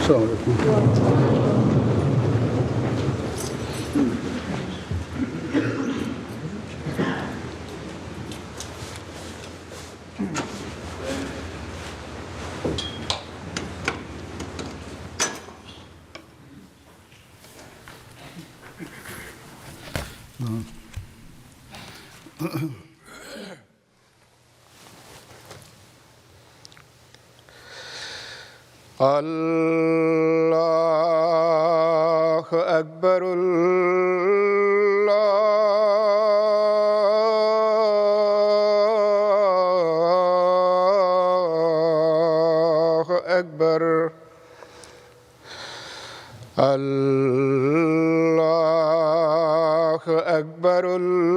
السلام علیکم. اللہ اکبر اللہ اکبر اللہ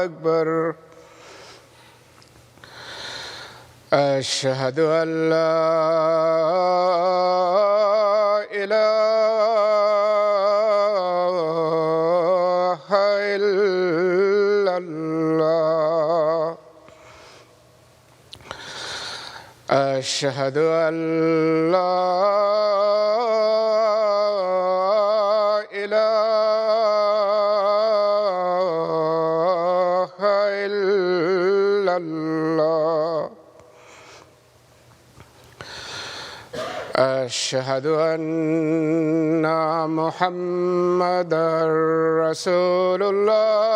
اکبر أشهد أن لا إله إلا الله أشهد أن لا إله إلا الله أشهد أن محمدًا رسول الله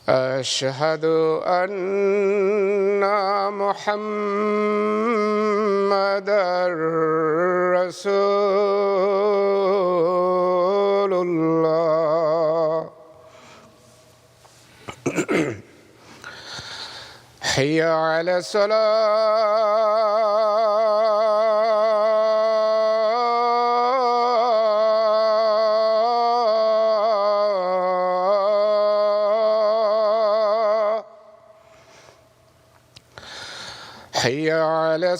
أشهد أن محمدًا رسول الله حي على الصلاة حي على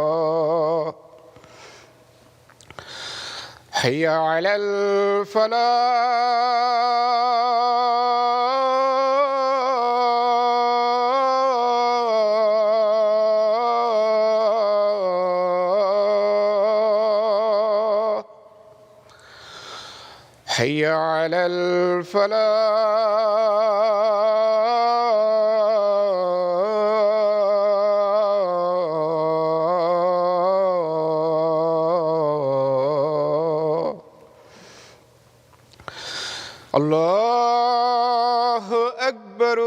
الصلاة حي على الفلاح حي على الفلاح الله أكبر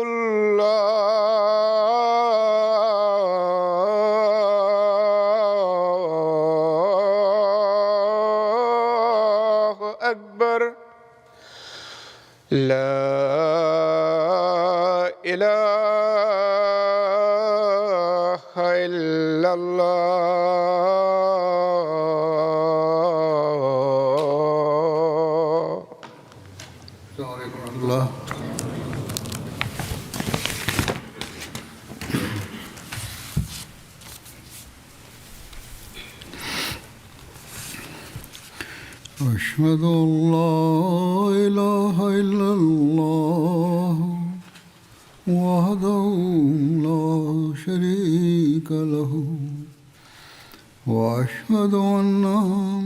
الله أكبر لا إله إلا الله. السلام علیکم ورحمۃ اللہ. أشهد أن لا إله إلا الله وحده لا شريك له وأشهد أن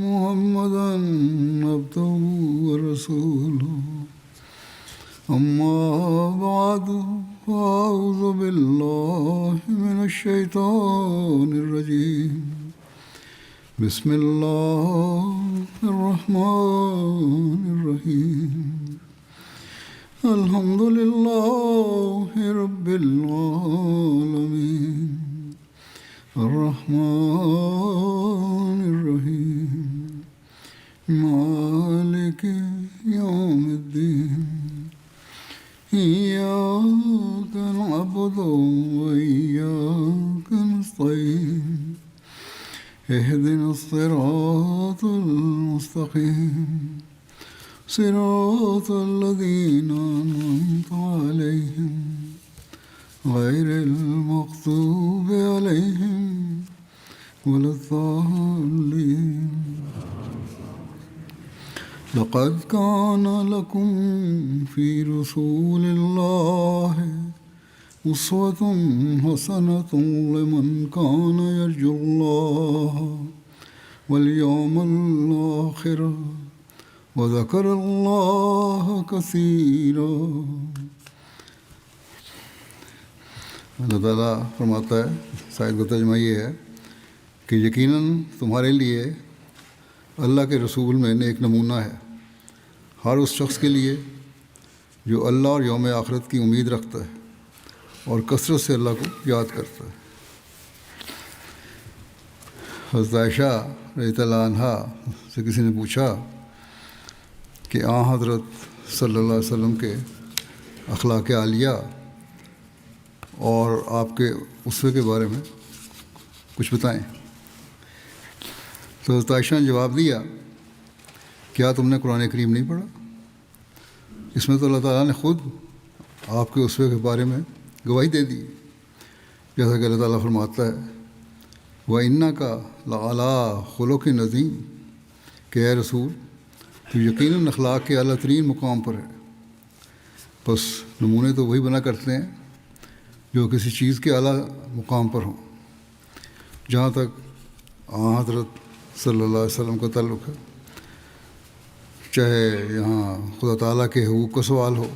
محمدًا عبده ورسوله أما بعد فأعوذ بالله من الشيطان الرجيم بسم الله الرحمن الرحيم الحمد لله رب العالمين الرحمن الرحيم مالك يوم الدين إياك نعبد وإياك نستعين اهدنا الصراط الصراط المستقيم صراط الذين أنعمت عليهم غير المغضوب عليهم ولا الضالين. لقد كان لكم في رسول الله أسوة حسنة لمن كان يرجو الله واليوم الآخر وذكر الله كثيرا. اللہ تعالیٰ فرماتا ہے، شاید کا ترجمہ یہ ہے کہ یقیناً تمہارے لیے اللہ کے رسول میں ایک نمونہ ہے ہر اس شخص کے لیے جو اللہ اور یوم آخرت کی امید رکھتا ہے اور کثرت سے اللہ کو یاد کرتا ہے. حضرت عائشہ رضی اللہ عنہا سے کسی نے پوچھا کہ حضرت صلی اللہ علیہ وسلم کے اخلاق عالیہ اور آپ کے اسوے کے بارے میں کچھ بتائیں. تو حضرت عائشہ نے جواب دیا، کیا تم نے قرآن کریم نہیں پڑھا؟ اس میں تو اللہ تعالیٰ نے خود آپ کے اسوے کے بارے میں گواہی دے دی، جیسا کہ اللہ تعالیٰ فرماتا ہے وَإِنَّكَ لَعَلَىٰ خُلُقٍ عَظِيمٍ، کہ اے رسول تو یقیناً اخلاق کے اعلیٰ ترین مقام پر ہے. بس نمونے تو وہی بنا کرتے ہیں جو کسی چیز کے اعلیٰ مقام پر ہوں. جہاں تک حضرت صلی اللہ علیہ وسلم کا تعلق ہے، چاہے یہاں خدا تعالیٰ کے حقوق کا سوال ہو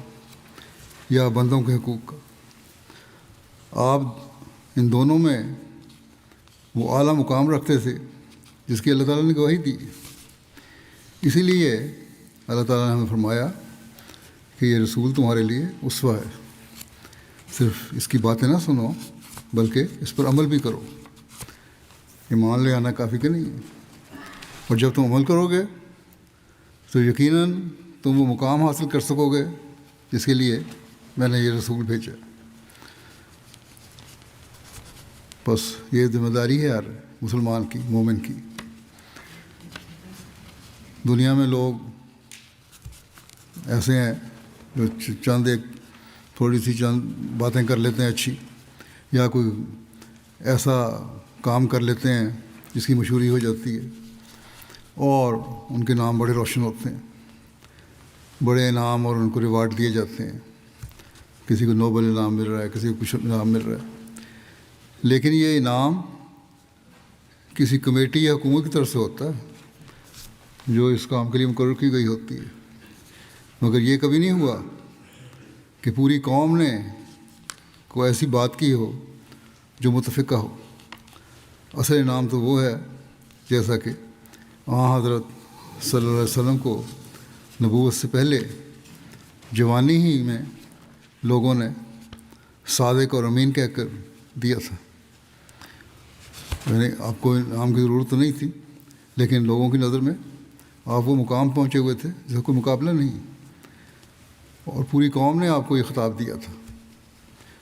یا بندوں کے حقوق کا، آپ ان دونوں میں وہ اعلیٰ مقام رکھتے تھے جس کی اللہ تعالیٰ نے گواہی دی. اسی لیے اللہ تعالیٰ نے ہمیں فرمایا کہ یہ رسول تمہارے لیے اسوہ ہے. صرف اس کی باتیں نہ سنو بلکہ اس پر عمل بھی کرو. ایمان لے آنا کافی کہ نہیں ہے، اور جب تم عمل کرو گے تو یقیناً تم وہ مقام حاصل کر سکو گے جس کے لیے میں نے یہ رسول بھیجا. بس یہ ذمہ داری ہے ہر مسلمان کی، مومن کی. دنیا میں لوگ ایسے ہیں جو چند باتیں کر لیتے ہیں اچھی، یا کوئی ایسا کام کر لیتے ہیں جس کی مشہوری ہو جاتی ہے اور ان کے نام بڑے روشن ہوتے ہیں، بڑے انعام اور ان کو ریوارڈ دیے جاتے ہیں. کسی کو نوبل انعام مل رہا ہے، کسی کو کچھ انعام مل رہا ہے، لیکن یہ انعام کسی کمیٹی یا حکومت کی طرف سے ہوتا ہے جو اس کام کے لیے مقرر کی گئی ہوتی ہے. مگر یہ کبھی نہیں ہوا کہ پوری قوم نے کوئی ایسی بات کی ہو جو متفقہ ہو. اصل انعام تو وہ ہے جیسا کہ حضرت صلی اللہ علیہ وسلم کو نبوت سے پہلے جوانی ہی میں لوگوں نے صادق اور امین کہہ کر دیا تھا. یعنی آپ کو انعام کی ضرورت تو نہیں تھی، لیکن لوگوں کی نظر میں آپ وہ مقام پہنچے ہوئے تھے جس کا کوئی مقابلہ نہیں، اور پوری قوم نے آپ کو یہ خطاب دیا تھا.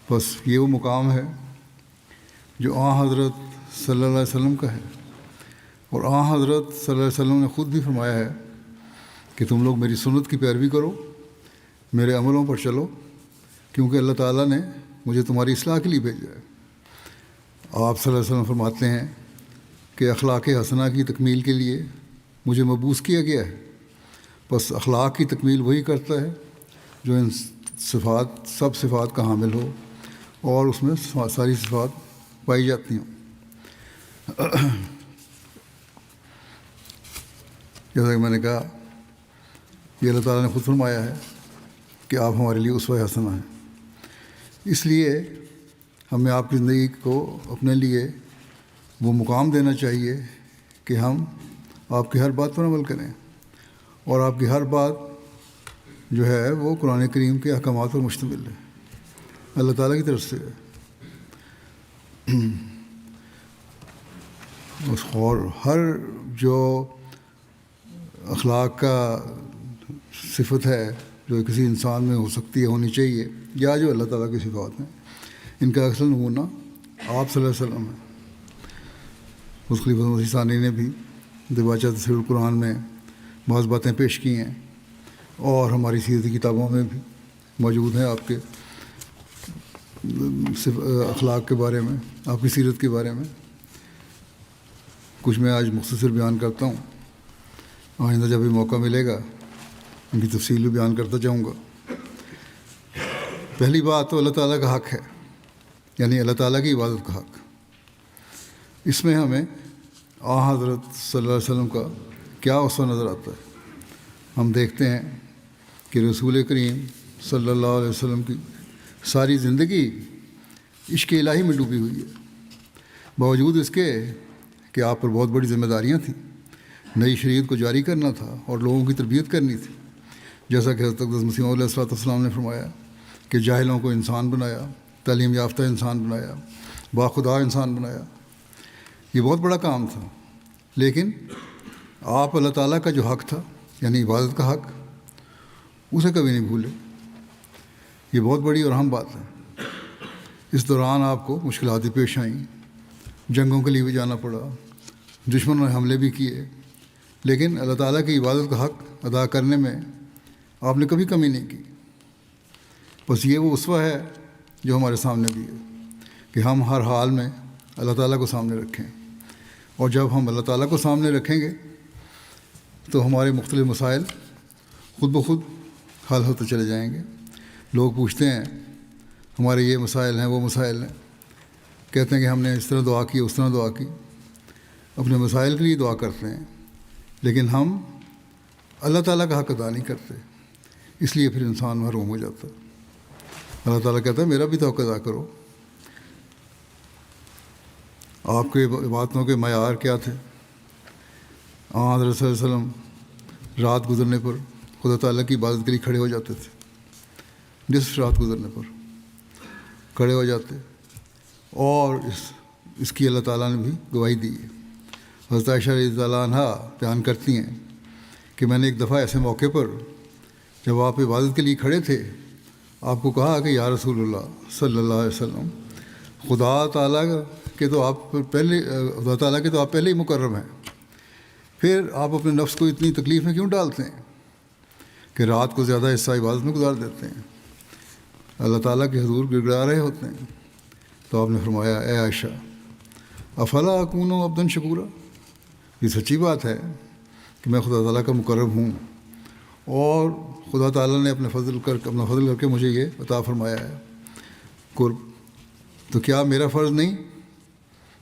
بس یہ وہ مقام ہے جو حضرت صلی اللہ علیہ وسلم کا ہے. اور حضرت صلی اللہ علیہ وسلم نے خود بھی فرمایا ہے کہ تم لوگ میری سنت کی پیروی کرو، میرے عملوں پر چلو، کیونکہ اللہ تعالیٰ نے مجھے تمہاری اصلاح کے لیے بھیجا ہے. آپ صلی اللہ علیہ وسلم فرماتے ہیں کہ اخلاق حسنہ کی تکمیل کے لیے مجھے مبعوث کیا گیا ہے. بس اخلاق کی تکمیل وہی کرتا ہے جو ان سب صفات کا حامل ہو اور اس میں ساری صفات پائی جاتی ہوں. جیسا کہ میں نے کہا، یہ اللہ تعالیٰ نے خود فرمایا ہے کہ آپ ہمارے لیے اسوہ حسنہ ہیں. اس لیے ہمیں آپ کی زندگی کو اپنے لیے وہ مقام دینا چاہیے کہ ہم آپ کی ہر بات پر عمل کریں، اور آپ کی ہر بات جو ہے وہ قرآن کریم کے احکامات پر مشتمل ہے، اللہ تعالیٰ کی طرف سے ہے. اور ہر جو اخلاق کا صفت ہے جو کسی انسان میں ہو سکتی ہے، ہونی چاہیے، یا جو اللہ تعالیٰ کی صفات ہیں، ان کا اصل نمونہ آپ صلی اللہ علیہ وسلم ہے. خلیفۃ مسیح ثانی نے بھی دباچہ تفسیر القرآن میں بعض باتیں پیش کی ہیں، اور ہماری سیرتی کتابوں میں بھی موجود ہیں آپ کے اخلاق کے بارے میں، آپ کی سیرت کے بارے میں۔ کچھ میں آج مختصر بیان کرتا ہوں، آئندہ جب بھی موقع ملے گا ان کی تفصیل بھی بیان کرتا جاؤں گا۔ پہلی بات تو اللہ تعالیٰ کا حق ہے، یعنی اللہ تعالیٰ کی عبادت کا حق۔ اس میں ہمیں حضرت صلی اللہ علیہ وسلم کا کیا اسوہ نظر آتا ہے۔ ہم دیکھتے ہیں کہ رسول کریم صلی اللہ علیہ وسلم کی ساری زندگی عشق الہی میں ڈوبی ہوئی ہے، باوجود اس کے کہ آپ پر بہت بڑی ذمہ داریاں تھیں، نئی شریعت کو جاری کرنا تھا اور لوگوں کی تربیت کرنی تھی، جیسا کہ حضرت اقدس مسیح موعود علیہ السلام نے فرمایا کہ جاہلوں کو انسان بنایا، تعلیم یافتہ انسان بنایا، باخدا انسان بنایا۔ یہ بہت بڑا کام تھا، لیکن آپ اللہ تعالیٰ کا جو حق تھا، یعنی عبادت کا حق، اسے کبھی نہیں بھولے۔ یہ بہت بڑی اور اہم بات ہے۔ اس دوران آپ کو مشکلات بھی پیش آئیں، جنگوں کے لیے بھی جانا پڑا، دشمنوں نے حملے بھی کیے، لیکن اللہ تعالیٰ کی عبادت کا حق ادا کرنے میں آپ نے کبھی کمی نہیں کی۔ بس یہ وہ اسوہ ہے جو ہمارے سامنے بھی ہے کہ ہم ہر حال میں اللہ تعالیٰ کو سامنے رکھیں، اور جب ہم اللہ تعالیٰ کو سامنے رکھیں گے تو ہمارے مختلف مسائل خود بخود حل ہوتے چلے جائیں گے۔ لوگ پوچھتے ہیں ہمارے یہ مسائل ہیں، وہ مسائل ہیں، کہتے ہیں کہ ہم نے اس طرح دعا کی، اس طرح دعا کی، اپنے مسائل کے لیے دعا کرتے ہیں، لیکن ہم اللہ تعالیٰ کا حق ادا نہیں کرتے، اس لیے پھر انسان محروم ہو جاتا ہے۔ اللہ تعالیٰ کہتا ہے میرا بھی تو حق ادا کرو۔ آپ کے باتوں کے معیار کیا تھے؟ حضرت صلی اللہ علیہ وسلم رات گزرنے پر خدا تعالیٰ کی عبادت کے لیے کھڑے ہو جاتے تھے، نصف رات گزرنے پر کھڑے ہو جاتے، اور اس کی اللہ تعالیٰ نے بھی گواہی دی ہے۔ حضرت عائشہ رضی اللہ عنہا بیان کرتی ہیں کہ میں نے ایک دفعہ ایسے موقع پر جب آپ عبادت کے لیے کھڑے تھے، آپ کو کہا کہ یا رسول اللہ صلی اللہ علیہ وسلم، خدا تعالیٰ کے تو آپ پہلے ہی مکرم ہیں، پھر آپ اپنے نفس کو اتنی تکلیف میں کیوں ڈالتے ہیں کہ رات کو زیادہ حصہ عبادت میں گزار دیتے ہیں، اللہ تعالیٰ کے حضور گڑ گڑا رہے ہوتے ہیں۔ تو آپ نے فرمایا اے عائشہ افلا اکون عبدا شکورا، یہ سچی بات ہے کہ میں خدا تعالیٰ کا مقرب ہوں، اور خدا تعالیٰ نے اپنا فضل کر کے مجھے یہ عطا فرمایا ہے قرب، تو کیا میرا فرض نہیں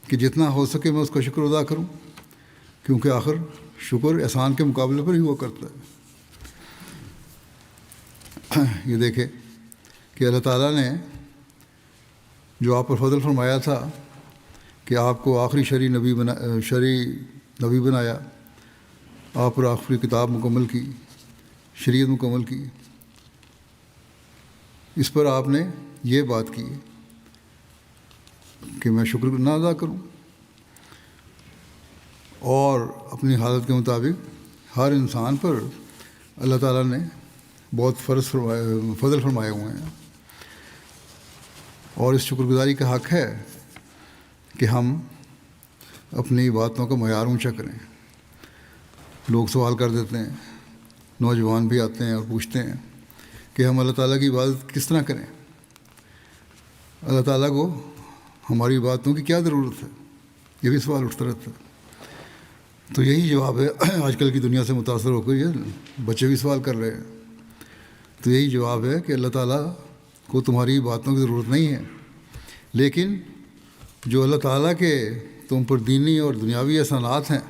کہ جتنا ہو سکے میں اس کا شکر ادا کروں، کیونکہ آخر شکر احسان کے مقابلے پر ہی ہوا کرتا ہے۔ یہ دیکھیں کہ اللہ تعالیٰ نے جو آپ پر فضل فرمایا تھا کہ آپ کو آخری شرعی نبی بنایا، آپ پر آخری کتاب مکمل کی، شریعت مکمل کی، اس پر آپ نے یہ بات کی کہ میں شکر نہ ادا کروں، اور اپنی حالت کے مطابق ہر انسان پر اللہ تعالیٰ نے بہت فضل فرمائے ہوئے ہیں، اور اس شکر گزاری کا حق ہے کہ ہم اپنی باتوں کا معیار اونچا کریں۔ لوگ سوال کر دیتے ہیں، نوجوان بھی آتے ہیں اور پوچھتے ہیں کہ ہم اللہ تعالیٰ کی عبادت کس طرح کریں، اللہ تعالیٰ کو ہماری باتوں کی کیا ضرورت ہے، یہ بھی سوال اٹھتا رہتا ہے۔ تو یہی جواب ہے، آج کل کی دنیا سے متاثر ہو کر یہ بچے بھی سوال کر رہے ہیں، تو یہی جواب ہے کہ اللہ تعالیٰ کو تمہاری باتوں کی ضرورت نہیں ہے، لیکن جو اللہ تعالیٰ کے تم پر دینی اور دنیاوی احسانات ہیں،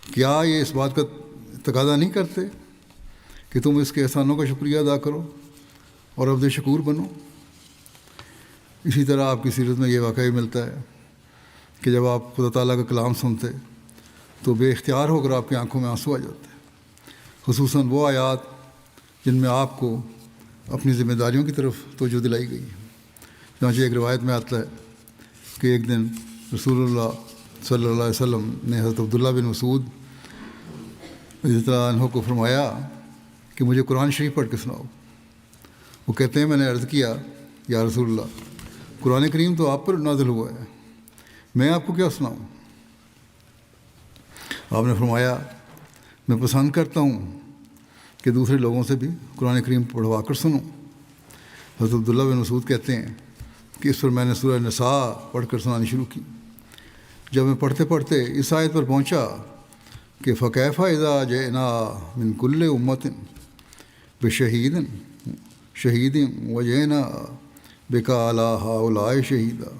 کیا یہ اس بات کا تقاضا نہیں کرتے کہ تم اس کے احسانوں کا شکریہ ادا کرو اور عبد شکور بنو؟ اسی طرح آپ کی سیرت میں یہ واقعہ ملتا ہے کہ جب آپ خدا تعالیٰ کا کلام سنتے تو بے اختیار ہو کر آپ کی آنکھوں میں آنسو آ جاتے ہیں، خصوصاً وہ آیات جن میں آپ کو اپنی ذمہ داریوں کی طرف توجہ دلائی گئی ہے۔ چنانچہ ایک روایت میں آتا ہے کہ ایک دن رسول اللہ صلی اللہ علیہ وسلم نے حضرت عبداللہ بن مسعود رضی اللہ عنہ کو فرمایا کہ مجھے قرآن شریف پڑھ کے سناؤ۔ وہ کہتے ہیں میں نے عرض کیا یا رسول اللہ، قرآن کریم تو آپ پر نازل ہوا ہے، میں آپ کو کیا سناؤں؟ آپ نے فرمایا میں پسند کرتا ہوں کہ دوسرے لوگوں سے بھی قرآن کریم پڑھوا کر سنوں۔ حضرت عبداللہ بن مسعود کہتے ہیں کہ اس پر میں نے سورہ نساء پڑھ کر سنانی شروع کی۔ جب میں پڑھتے پڑھتے اس آیت پر پہنچا کہ فکیف اذا جئنا من کل امت بشہید شہید وجئنا بک علی ہؤلاء شہیدا،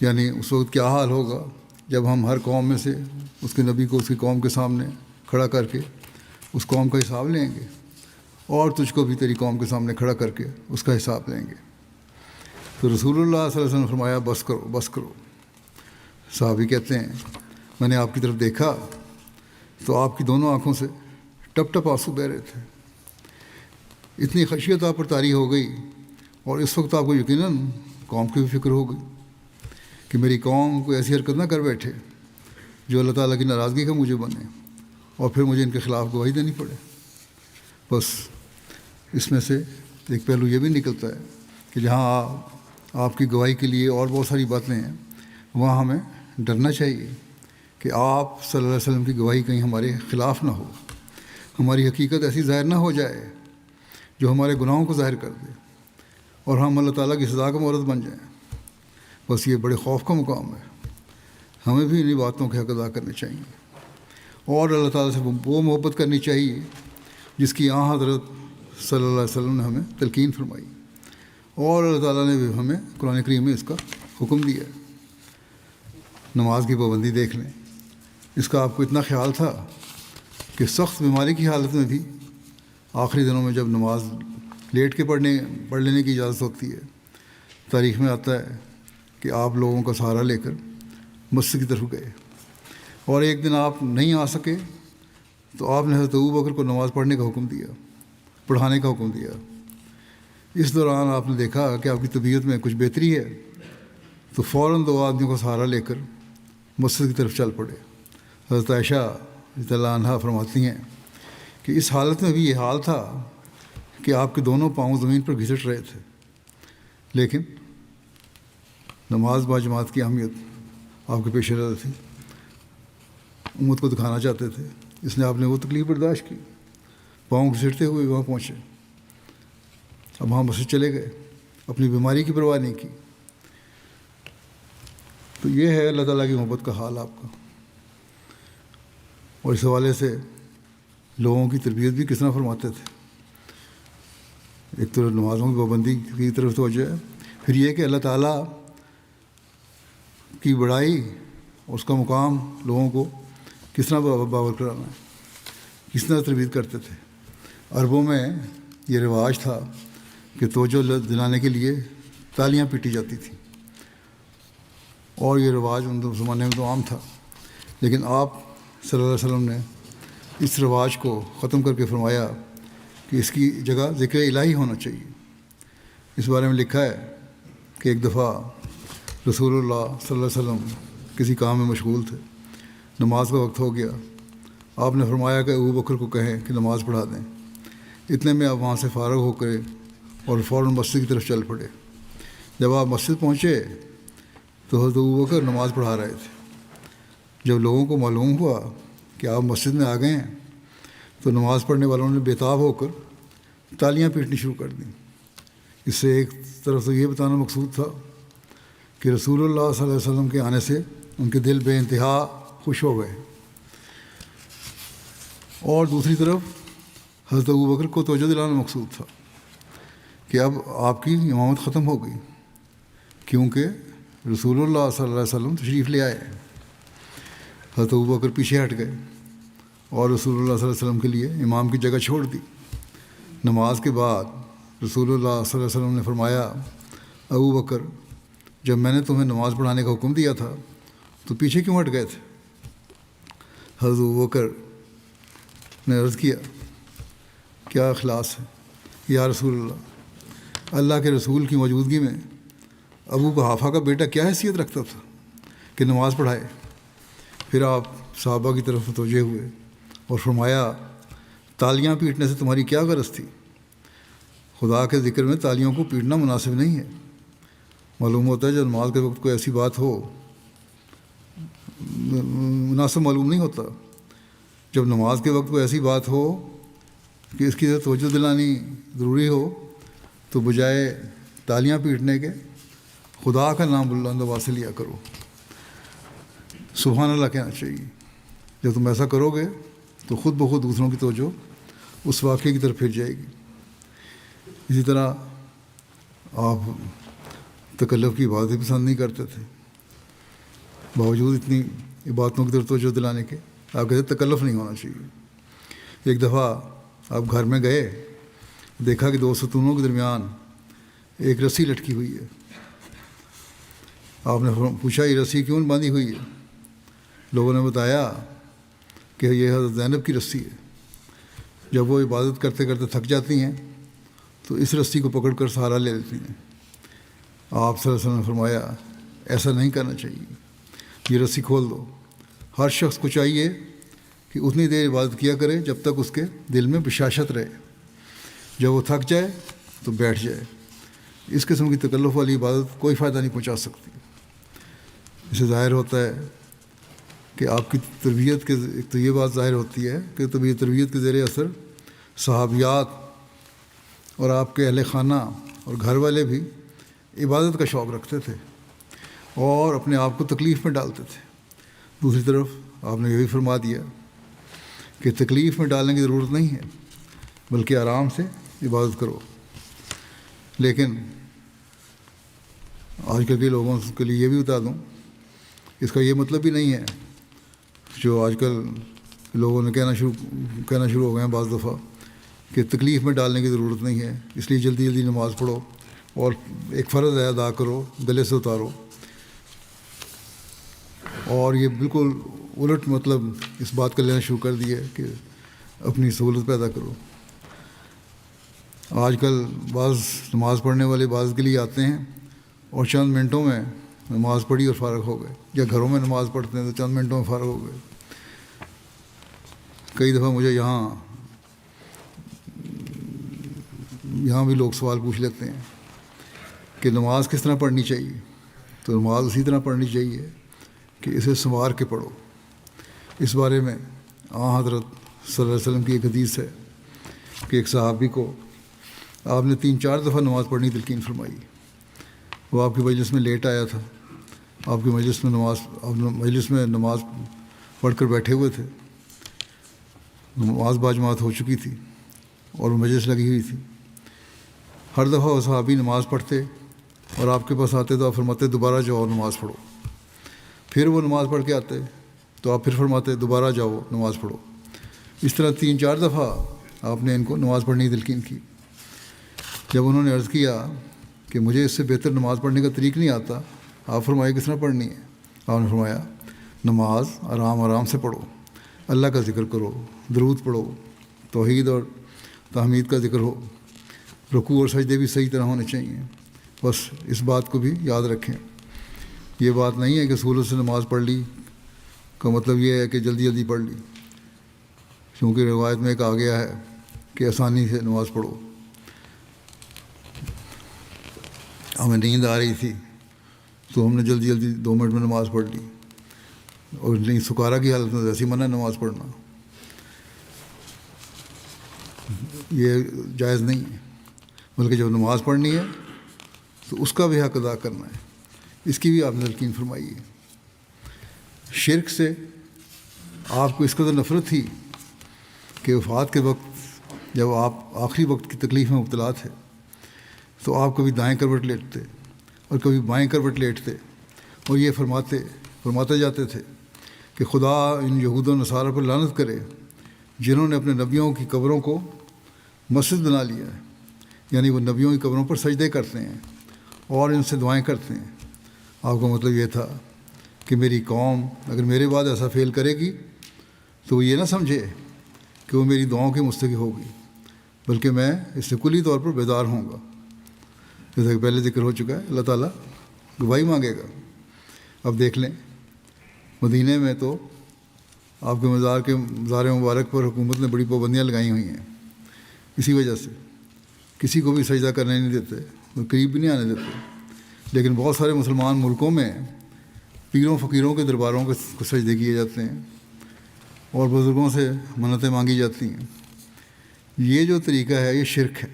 یعنی اس وقت کیا حال ہوگا جب ہم ہر قوم میں سے اس کے نبی کو اس کی قوم کے سامنے کھڑا کر کے اس قوم کا حساب لیں گے، اور تجھ کو بھی تیری قوم کے سامنے کھڑا کر کے اس کا حساب لیں گے۔ تو رسول اللہ صلی اللہ علیہ وسلم نے فرمایا بس کرو بس کرو۔ صحابی کہتے ہیں میں نے آپ کی طرف دیکھا تو آپ کی دونوں آنکھوں سے ٹپ ٹپ آنسو بہہ رہے تھے، اتنی خشیت آپ پر طاری ہو گئی، اور اس وقت آپ کو یقیناً قوم کی بھی فکر ہو گئی کہ میری قوم کوئی ایسی حرکت نہ کر بیٹھے جو اللہ تعالیٰ کی ناراضگی کا موجب بنے، اور پھر مجھے ان کے خلاف گواہی دینی پڑے۔ بس اس میں سے ایک پہلو یہ بھی نکلتا ہے کہ جہاں آپ کی گواہی کے لیے اور بہت ساری باتیں ہیں، وہاں ہمیں ڈرنا چاہیے کہ آپ صلی اللہ علیہ وسلم کی گواہی کہیں ہمارے خلاف نہ ہو، ہماری حقیقت ایسی ظاہر نہ ہو جائے جو ہمارے گناہوں کو ظاہر کر دے اور ہم اللہ تعالیٰ کی سزا کا مورد بن جائیں۔ بس یہ بڑے خوف کا مقام ہے، ہمیں بھی انہیں باتوں کے حق ادا کرنے چاہیے، اور اللہ تعالیٰ سے وہ محبت کرنی چاہیے جس کی حضرت صلی اللہ علیہ وسلم نے ہمیں تلقین فرمائی، اور اللہ تعالیٰ نے بھی ہمیں قرآن کریم میں اس کا حکم دیا ہے۔ نماز کی پابندی دیکھ لیں، اس کا آپ کو اتنا خیال تھا کہ سخت بیماری کی حالت میں بھی آخری دنوں میں جب نماز لیٹ کے پڑھ لینے کی اجازت ہوتی ہے، تاریخ میں آتا ہے کہ آپ لوگوں کا سہارا لے کر مسجد کی طرف گئے، اور ایک دن آپ نہیں آ سکے تو آپ نے حضرت ابوبکر کو نماز پڑھنے کا حکم دیا، پڑھانے کا حکم دیا۔ اس دوران آپ نے دیکھا کہ آپ کی طبیعت میں کچھ بہتری ہے تو فوراً 2 آدمیوں کا سہارا لے کر مسجد کی طرف چل پڑے۔ حضرت عائشہ رضی اللہ عنہا فرماتی ہیں کہ اس حالت میں بھی یہ حال تھا کہ آپ کے دونوں پاؤں زمین پر گھسٹ رہے تھے، لیکن نماز با جماعت کی اہمیت آپ کے پیش نظر تھی، امت کو دکھانا چاہتے تھے، اس لیے آپ نے وہ تکلیف برداشت کی، پاؤں گھسٹتے ہوئے وہاں پہنچے۔ اب وہاں مسجد چلے گئے، اپنی بیماری کی پرواہ نہیں کی۔ تو یہ ہے اللہ تعالیٰ کی محبت کا حال آپ کا، اور اس حوالے سے لوگوں کی تربیت بھی کس طرح فرماتے تھے۔ ایک تو نمازوں کی پابندی کی طرف توجہ ہے، پھر یہ کہ اللہ تعالیٰ کی بڑائی اور اس کا مقام لوگوں کو کس طرح باور کرانا ہے، کس طرح تربیت کرتے تھے۔ عربوں میں یہ رواج تھا کہ توجہ دلانے کے لیے تالیاں پیٹی جاتی تھیں، اور یہ رواج ان زمانے میں تو عام تھا، لیکن آپ صلی اللہ علیہ وسلم نے اس رواج کو ختم کر کے فرمایا کہ اس کی جگہ ذکر الہی ہونا چاہیے۔ اس بارے میں لکھا ہے کہ ایک دفعہ رسول اللہ صلی اللہ علیہ وسلم کسی کام میں مشغول تھے، نماز کا وقت ہو گیا، آپ نے فرمایا کہ ابوبکر کو کہیں کہ نماز پڑھا دیں۔ اتنے میں آپ وہاں سے فارغ ہو کر اور فوراً مسجد کی طرف چل پڑے۔ جب آپ مسجد پہنچے تو حضرت ابوبکر نماز پڑھا رہے تھے۔ جب لوگوں کو معلوم ہوا کہ آپ مسجد میں آ گئے ہیں تو نماز پڑھنے والوں نے بےتاب ہو کر تالیاں پیٹنی شروع کر دیں۔ اس سے ایک طرف تو یہ بتانا مقصود تھا کہ رسول اللہ صلی اللہ علیہ وسلم کے آنے سے ان کے دل بے انتہا خوش ہو گئے، اور دوسری طرف حضرت ابوبکر کو توجہ دلانا مقصود تھا کہ اب آپ کی امامت ختم ہو گئی، کیونکہ رسول اللہ صلی اللہ علیہ وسلم تشریف لے آئے۔ حضرت ابوبکر پیچھے ہٹ گئے اور رسول اللہ صلی اللہ علیہ وسلم کے لیے امام کی جگہ چھوڑ دی۔ نماز کے بعد رسول اللہ صلی اللہ علیہ وسلم نے فرمایا، ابوبکر جب میں نے تمہیں نماز پڑھانے کا حکم دیا تھا تو پیچھے کیوں ہٹ گئے تھے؟ حضرت ابوبکر نے عرض کیا، کیا اخلاص ہے یا رسول اللہ، اللہ کے رسول کی موجودگی میں ابو قحافہ کا بیٹا کیا حیثیت رکھتا تھا کہ نماز پڑھائے؟ پھر آپ صحابہ کی طرف متوجہ ہوئے اور فرمایا، تالیاں پیٹنے سے تمہاری کیا غرض تھی؟ خدا کے ذکر میں تالیوں کو پیٹنا مناسب نہیں ہے۔ معلوم ہوتا ہے جب نماز کے وقت کوئی ایسی بات ہو مناسب معلوم نہیں ہوتا۔ جب نماز کے وقت کوئی ایسی بات ہو کہ اس کی طرف توجہ دلانی ضروری ہو تو بجائے تالیاں پیٹنے کے خدا کا نام بلند آواز سے لیا کرو، سبحان اللہ کہنا چاہیے۔ جب تم ایسا کرو گے تو خود بخود دوسروں کی توجہ اس واقعے کی طرف پھر جائے گی۔ اسی طرح آپ تکلف کی عبادتیں پسند نہیں کرتے تھے، باوجود اتنی عبادتوں کی طرف توجہ دلانے کے آپ کہتے تکلف نہیں ہونا چاہیے۔ ایک دفعہ آپ گھر میں گئے، دیکھا کہ دو ستونوں کے درمیان ایک رسی لٹکی ہوئی ہے۔ آپ نے پوچھا یہ رسی کیوں باندھی ہوئی ہے؟ لوگوں نے بتایا کہ یہ حضرت زینب کی رسی ہے، جب وہ عبادت کرتے کرتے تھک جاتی ہیں تو اس رسی کو پکڑ کر سہارا لے لیتی ہیں۔ آپ صلی اللہ علیہ وسلم نے فرمایا ایسا نہیں کرنا چاہیے، یہ رسی کھول دو۔ ہر شخص کو چاہیے کہ اتنی دیر عبادت کیا کرے جب تک اس کے دل میں بشاشت رہے، جب وہ تھک جائے تو بیٹھ جائے۔ اس قسم کی تکلف والی عبادت کوئی فائدہ نہیں پہنچا سکتی۔ اس سے ظاہر ہوتا ہے کہ آپ کی تربیت کے ایک تو یہ بات ظاہر ہوتی ہے کہ تربیت کے زیر اثر صحابیات اور آپ کے اہل خانہ اور گھر والے بھی عبادت کا شوق رکھتے تھے اور اپنے آپ کو تکلیف میں ڈالتے تھے۔ دوسری طرف آپ نے یہ بھی فرما دیا کہ تکلیف میں ڈالنے کی ضرورت نہیں ہے، بلکہ آرام سے عبادت کرو۔ لیکن آج کل کے لوگوں کے لیے یہ بھی بتا دوں، اس کا یہ مطلب بھی نہیں ہے جو آج کل لوگوں نے کہنا شروع ہو گئے ہیں بعض دفعہ کہ تکلیف میں ڈالنے کی ضرورت نہیں ہے، اس لیے جلدی جلدی نماز پڑھو اور ایک فرض ادا کرو، گلے سے اتارو۔ اور یہ بالکل الٹ مطلب اس بات کا لینا شروع کر دیا ہے کہ اپنی سہولت پیدا کرو۔ آج کل بعض نماز پڑھنے والے بعض کے لیے آتے ہیں اور چند منٹوں میں نماز پڑھی اور فارغ ہو گئے، یا گھروں میں نماز پڑھتے ہیں تو چند منٹوں میں فارغ ہو گئے۔ کئی دفعہ مجھے یہاں بھی لوگ سوال پوچھ لیتے ہیں کہ نماز کس طرح پڑھنی چاہیے، تو نماز اسی طرح پڑھنی چاہیے کہ اسے سنوار کے پڑھو۔ اس بارے میں حضرت صلی اللہ علیہ وسلم کی ایک حدیث ہے کہ ایک صحابی کو آپ نے 3-4 دفعہ نماز پڑھنی تلقین فرمائی۔ وہ آپ کی مجلس میں لیٹ آیا تھا، آپ کی مجلس میں نماز پڑھ کر بیٹھے ہوئے تھے، نماز باجماعت ہو چکی تھی اور وہ مجلس لگی ہوئی تھی۔ ہر دفعہ وہ صحابی نماز پڑھتے اور آپ کے پاس آتے تو آپ فرماتے دوبارہ جاؤ نماز پڑھو۔ پھر وہ نماز پڑھ کے آتے تو آپ پھر فرماتے دوبارہ جاؤ نماز پڑھو۔ اس طرح 3-4 دفعہ آپ نے ان کو نماز پڑھنے کی تلقین کی۔ جب انہوں نے عرض کیا کہ مجھے اس سے بہتر نماز پڑھنے کا طریق نہیں آتا، آپ فرمائے کس طرح پڑھنی ہے؟ آپ نے فرمایا نماز آرام سے پڑھو، اللہ کا ذکر کرو، درود پڑھو، توحید اور تحمید کا ذکر ہو، رکوع اور سجدے بھی صحیح طرح ہونے چاہیے۔ بس اس بات کو بھی یاد رکھیں۔ یہ بات نہیں ہے کہ سہولت سے نماز پڑھ لی کا مطلب یہ ہے کہ جلدی جلدی پڑھ لی، کیونکہ روایت میں ایک آ گیا ہے کہ آسانی سے نماز پڑھو۔ ہمیں نیند آ رہی تھی تو ہم نے جلدی جلدی 2 منٹ میں نماز پڑھ لی، اور نہیں سکارا کی حالت میں ایسی منع نماز پڑھنا یہ جائز نہیں ہے، بلکہ جب نماز پڑھنی ہے تو اس کا بھی حق ادا کرنا ہے۔ اس کی بھی آپ نے تلقین فرمائی ہے۔ شرک سے آپ کو اس قدر نفرت تھی کہ وفات کے وقت جب آپ آخری وقت کی تکلیف میں مبتلا تھے تو آپ کبھی دائیں کروٹ لیٹتے اور کبھی بائیں کروٹ لیٹتے اور یہ فرماتے جاتے تھے کہ خدا ان یہود و نصارہ پر لعنت کرے جنہوں نے اپنے نبیوں کی قبروں کو مسجد بنا لیا ہے، یعنی وہ نبیوں کی قبروں پر سجدے کرتے ہیں اور ان سے دعائیں کرتے ہیں۔ آپ کا مطلب یہ تھا کہ میری قوم اگر میرے بعد ایسا فعل کرے گی تو وہ یہ نہ سمجھے کہ وہ میری دعاؤں کی مستحق ہوگی، بلکہ میں اس سے کلی طور پر بیدار ہوں گا۔ جیسا کہ پہلے ذکر ہو چکا ہے، اللہ تعالیٰ گواہی مانگے گا۔ اب دیکھ لیں مدینہ میں تو آپ کے مزار مبارک پر حکومت نے بڑی پابندیاں لگائی ہوئی ہیں، اسی وجہ سے کسی کو بھی سجدہ کرنے نہیں دیتے، قریب بھی نہیں آنے دیتے۔ لیکن بہت سارے مسلمان ملکوں میں پیروں فقیروں کے درباروں کو سجدے کیے جاتے ہیں اور بزرگوں سے منتیں مانگی جاتی ہیں۔ یہ جو طریقہ ہے یہ شرک ہے،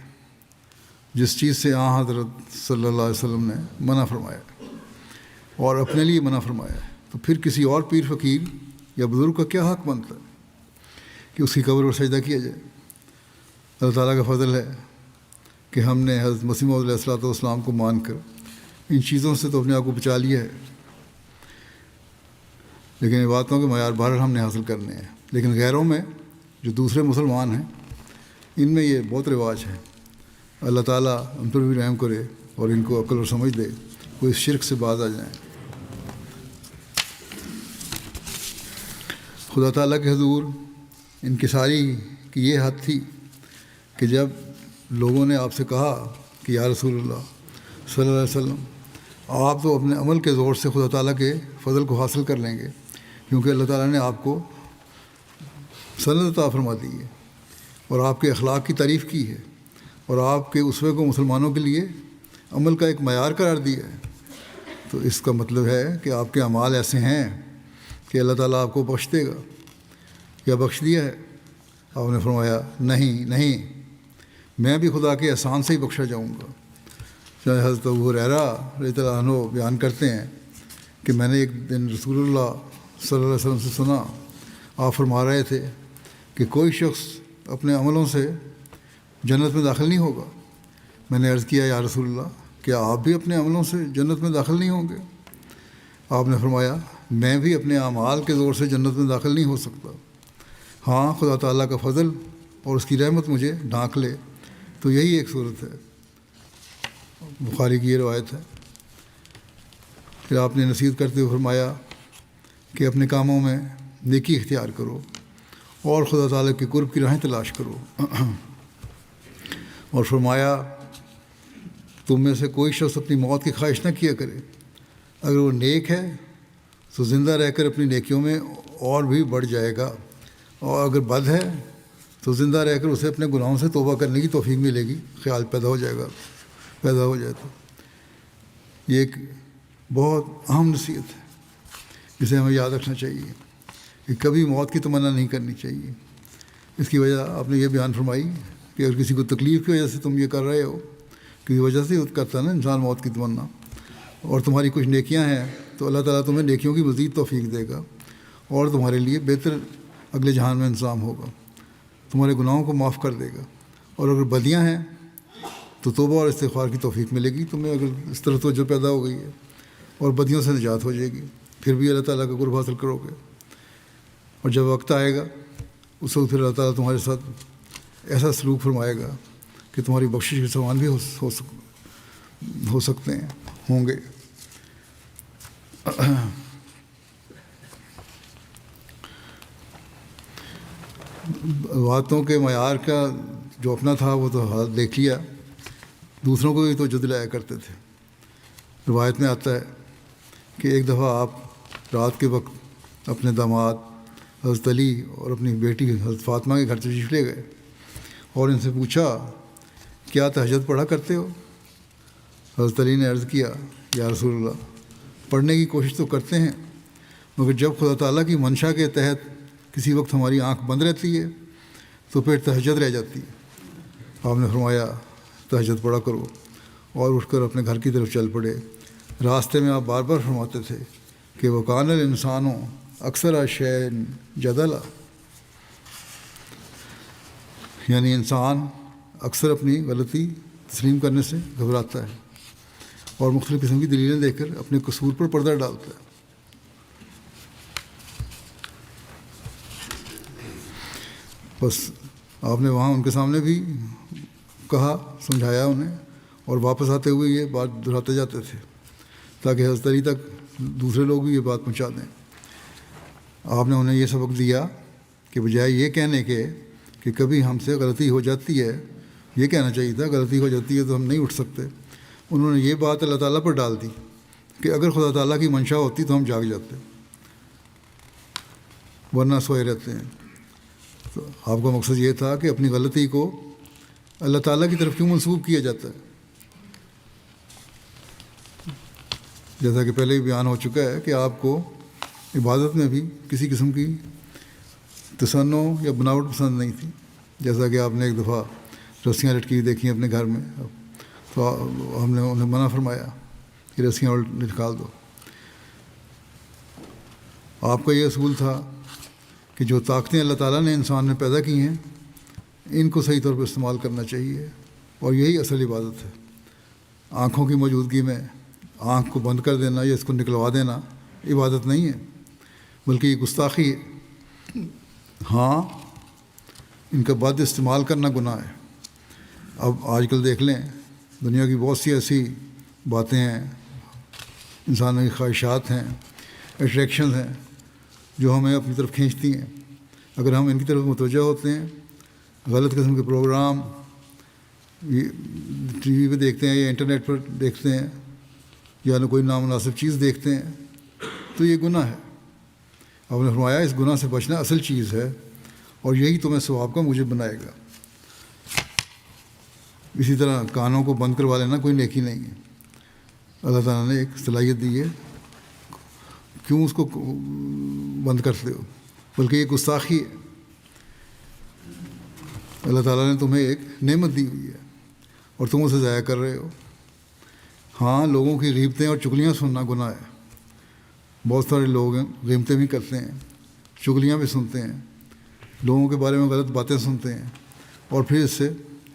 جس چیز سے حضرت صلی اللہ علیہ وسلم نے منع فرمایا اور اپنے لیے منع فرمایا ہے، تو پھر کسی اور پیر فقیر یا بزرگ کا کیا حق بنتا ہے کہ اس کی قبر پر سجدہ کیا جائے؟ اللہ تعالیٰ کا فضل ہے کہ ہم نے حضرت مسیح موعود علیہ السلام کو مان کر ان چیزوں سے تو اپنے آپ کو بچا لیا ہے، لیکن عبادتوں کے معیار بہرحال ہم نے حاصل کرنے ہیں۔ لیکن غیروں میں جو دوسرے مسلمان ہیں ان میں یہ بہت رواج ہے۔ اللہ تعالیٰ ان پر بھی رحم کرے اور ان کو عقل اور سمجھ دے، وہ اس شرک سے باز آ جائیں۔ خدا تعالیٰ کے حضور انکساری کی یہ حد تھی کہ جب لوگوں نے آپ سے کہا کہ یا رسول اللہ صلی اللہ علیہ وسلم، آپ تو اپنے عمل کے زور سے خدا تعالیٰ کے فضل کو حاصل کر لیں گے، کیونکہ اللہ تعالیٰ نے آپ کو سند عطا فرما دی ہے اور آپ کے اخلاق کی تعریف کی ہے اور آپ کے اسوے کو مسلمانوں کے لیے عمل کا ایک معیار قرار دیا ہے، تو اس کا مطلب ہے کہ آپ کے اعمال ایسے ہیں کہ اللہ تعالیٰ آپ کو بخش دے گا یا بخش دیا ہے؟ آپ نے فرمایا نہیں، میں بھی خدا کے احسان سے ہی بخشا جاؤں گا۔ چاہے حضرت ابو ہریرہ رضی اللہ عنہ بیان کرتے ہیں کہ میں نے ایک دن رسول اللہ صلی اللہ علیہ وسلم سے سنا، آپ فرما رہے تھے کہ کوئی شخص اپنے عملوں سے جنت میں داخل نہیں ہوگا۔ میں نے عرض کیا یا رسول اللہ، کیا آپ بھی اپنے عملوں سے جنت میں داخل نہیں ہوں گے؟ آپ نے فرمایا میں بھی اپنے اعمال کے زور سے جنت میں داخل نہیں ہو سکتا، ہاں خدا تعالیٰ کا فضل اور اس کی رحمت مجھے ڈھانک لے تو یہی ایک صورت ہے۔ بخاری کی یہ روایت ہے۔ پھر آپ نے نصیحت کرتے ہوئے فرمایا کہ اپنے کاموں میں نیکی اختیار کرو اور خدا تعالیٰ کے قرب کی راہیں تلاش کرو، اور فرمایا تم میں سے کوئی شخص اپنی موت کی خواہش نہ کیا کرے، اگر وہ نیک ہے تو زندہ رہ کر اپنی نیکیوں میں اور بھی بڑھ جائے گا، اور اگر بد ہے تو زندہ رہ کر اسے اپنے گناہوں سے توبہ کرنے کی توفیق ملے گی، خیال پیدا ہو جائے تو یہ ایک بہت اہم نصیحت ہے جسے ہمیں یاد رکھنا چاہیے کہ کبھی موت کی تمنا نہیں کرنی چاہیے۔ اس کی وجہ آپ نے یہ بیان فرمائی کہ اگر کسی کو تکلیف کی وجہ سے تم یہ کر رہے ہو، کسی وجہ سے کرتا ہے نا انسان موت کی تمنا، اور تمہاری کچھ نیکیاں ہیں تو اللہ تعالیٰ تمہیں نیکیوں کی مزید توفیق دے گا اور تمہارے لیے بہتر اگلے جہان میں انتظام ہوگا، تمہارے گناہوں کو معاف کر دے گا، اور اگر بدیاں ہیں تو توبہ اور استغفار کی توفیق ملے گی تمہیں، اگر اس طرح توجہ پیدا ہو گئی ہے، اور بدیوں سے نجات ہو جائے گی، پھر بھی اللہ تعالیٰ کا قرب حاصل کرو گے، اور جب وقت آئے گا اس وقت پھر اللہ تعالیٰ تمہارے ساتھ ایسا سلوک فرمائے گا کہ تمہاری بخشش کے سامان بھی ہو سکتے ہیں، ہوں گے۔ باتوں کے معیار کا جو اپنا تھا وہ تو حال دیکھ لیا، دوسروں کو بھی تو دلایا کرتے تھے۔ روایت میں آتا ہے کہ ایک دفعہ آپ رات کے وقت اپنے داماد حضرت علی اور اپنی بیٹی حضرت فاطمہ کے گھر تشریف لے گئے اور ان سے پوچھا کیا تہجد پڑھا کرتے ہو؟ حضرت علی نے عرض کیا یا رسول اللہ، پڑھنے کی کوشش تو کرتے ہیں، مگر جب خدا تعالیٰ کی منشا کے تحت کسی وقت ہماری آنکھ بند رہتی ہے تو پھر تہجد رہ جاتی ہے۔ آپ نے فرمایا تہجد پڑھا کرو، اور اٹھ کر اپنے گھر کی طرف چل پڑے۔ راستے میں آپ بار بار فرماتے تھے کہ وکان الانسانو اکثر شیء جدلا، یعنی انسان اکثر اپنی غلطی تسلیم کرنے سے گھبراتا ہے اور مختلف قسم کی دلیلیں دے کر اپنے قصور پر پردہ ڈالتا ہے۔ بس آپ نے وہاں ان کے سامنے بھی کہا، سمجھایا انہیں، اور واپس آتے ہوئے یہ بات دہراتے جاتے تھے تاکہ حضرت علی تک دوسرے لوگ بھی یہ بات پہنچا دیں۔ آپ نے انہیں یہ سبق دیا کہ بجائے یہ کہنے کے کہ کبھی ہم سے غلطی ہو جاتی ہے، یہ کہنا چاہیے تھا غلطی ہو جاتی ہے تو ہم نہیں اٹھ سکتے، انہوں نے یہ بات اللہ تعالیٰ پر ڈال دی کہ اگر خدا تعالیٰ کی منشا ہوتی تو ہم جاگ جاتے، ورنہ سوئے رہتے ہیں۔ تو آپ کا مقصد یہ تھا کہ اپنی غلطی کو اللہ تعالیٰ کی طرف کیوں منسوب کیا جاتا ہے؟ جیسا کہ پہلے بھی بیان ہو چکا ہے کہ آپ کو عبادت میں بھی کسی قسم کی تصنع یا بناوٹ پسند نہیں تھی. جیسا کہ آپ نے ایک دفعہ رسیاں لٹکی دیکھی اپنے گھر میں، تو ہم نے انہیں منع فرمایا کہ رسیاں اور نکال دو. آپ کا یہ اصول تھا کہ جو طاقتیں اللہ تعالیٰ نے انسان میں پیدا کی ہیں ان کو صحیح طور پر استعمال کرنا چاہیے، اور یہی اصل عبادت ہے. آنکھوں کی موجودگی میں آنکھ کو بند کر دینا یا اس کو نکلوا دینا عبادت نہیں ہے، بلکہ یہ گستاخی ہے. ہاں، ان کا بد استعمال کرنا گناہ ہے. اب آج کل دیکھ لیں، دنیا کی بہت سی ایسی باتیں ہیں، انسانوں کی خواہشات ہیں، اٹریکشنز ہیں جو ہمیں اپنی طرف کھینچتی ہیں. اگر ہم ان کی طرف متوجہ ہوتے ہیں، غلط قسم کے پروگرام ٹی وی پہ دیکھتے ہیں یا انٹرنیٹ پر دیکھتے ہیں یا کوئی نامناسب چیز دیکھتے ہیں، تو یہ گناہ ہے. آپ نے فرمایا اس گناہ سے بچنا اصل چیز ہے، اور یہی تمہیں ثواب کا موجب بنائے گا. اسی طرح کانوں کو بند کروا لینا کوئی نیکی نہیں ہے. اللہ تعالیٰ نے ایک صلاحیت دی ہے، کیوں اس کو بند کرتے ہو؟ بلکہ یہ گستاخی ہے. اللہ تعالیٰ نے تمہیں ایک نعمت دی ہوئی ہے اور تم اسے ضائع کر رہے ہو. ہاں، لوگوں کی غیبتیں اور چغلیاں سننا گناہ ہے. بہت سارے لوگ ہیں غیبتیں بھی کرتے ہیں، چغلیاں بھی سنتے ہیں، لوگوں کے بارے میں غلط باتیں سنتے ہیں، اور پھر اس سے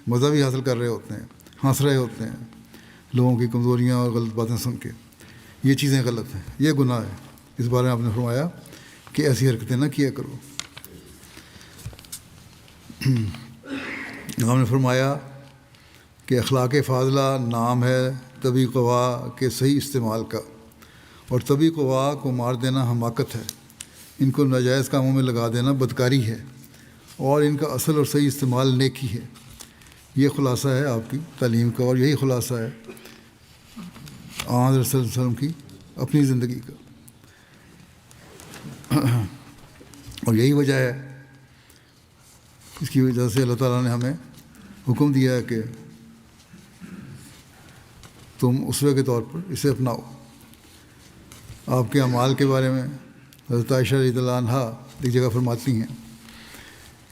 مزہ بھی حاصل کر رہے ہوتے ہیں، ہنس رہے ہوتے ہیں لوگوں کی کمزوریاں اور غلط باتیں سن کے. یہ چیزیں غلط ہیں، یہ گناہ ہے. اس بارے میں آپ نے فرمایا کہ ایسی حرکتیں نہ کیا کرو. ہم نے فرمایا کہ اخلاق فاضلہ نام ہے طبی قوا کے صحیح استعمال کا، اور طبی قوا کو مار دینا حماقت ہے. ان کو ناجائز کاموں میں لگا دینا بدکاری ہے، اور ان کا اصل اور صحیح استعمال نیکی ہے. یہ خلاصہ ہے آپ کی تعلیم کا، اور یہی خلاصہ ہے حضرت صلی اللہ علیہ وسلم کی اپنی زندگی کا. اور یہی وجہ ہے، اس کی وجہ سے اللہ تعالیٰ نے ہمیں حکم دیا ہے کہ تم اسوے کے طور پر اسے اپناؤ. آپ کے اعمال کے بارے میں حضرت عائشہ رضی اللہ عنہا ایک جگہ فرماتی ہیں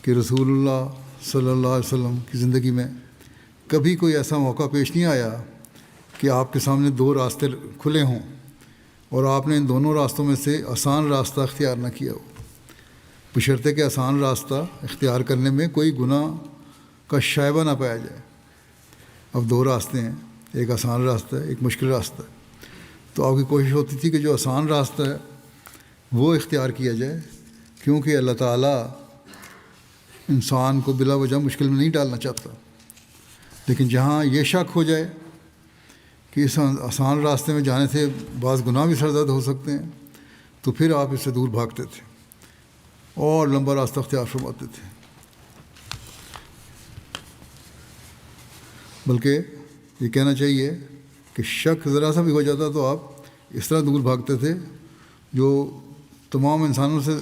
کہ رسول اللہ صلی اللہ علیہ وسلم کی زندگی میں کبھی کوئی ایسا موقع پیش نہیں آیا کہ آپ کے سامنے دو راستے کھلے ہوں اور آپ نے ان دونوں راستوں میں سے آسان راستہ اختیار نہ کیا ہو، بشرطے کہ آسان راستہ اختیار کرنے میں کوئی گناہ کا شائبہ نہ پایا جائے. اب دو راستے ہیں، ایک آسان راستہ ہے، ایک مشکل راستہ ہے. تو آپ کی کوشش ہوتی تھی کہ جو آسان راستہ ہے وہ اختیار کیا جائے، کیونکہ اللہ تعالیٰ انسان کو بلا وجہ مشکل میں نہیں ڈالنا چاہتا. لیکن جہاں یہ شک ہو جائے کہ اس آسان راستے میں جانے سے بعض گناہ بھی سرزد ہو سکتے ہیں، تو پھر آپ اس سے دور بھاگتے تھے اور لمبا راستہ اختیار فرماتے تھے. بلکہ یہ کہنا چاہیے کہ شک ذرا سا بھی ہو جاتا تو آپ اس طرح دور بھاگتے تھے جو تمام انسانوں سے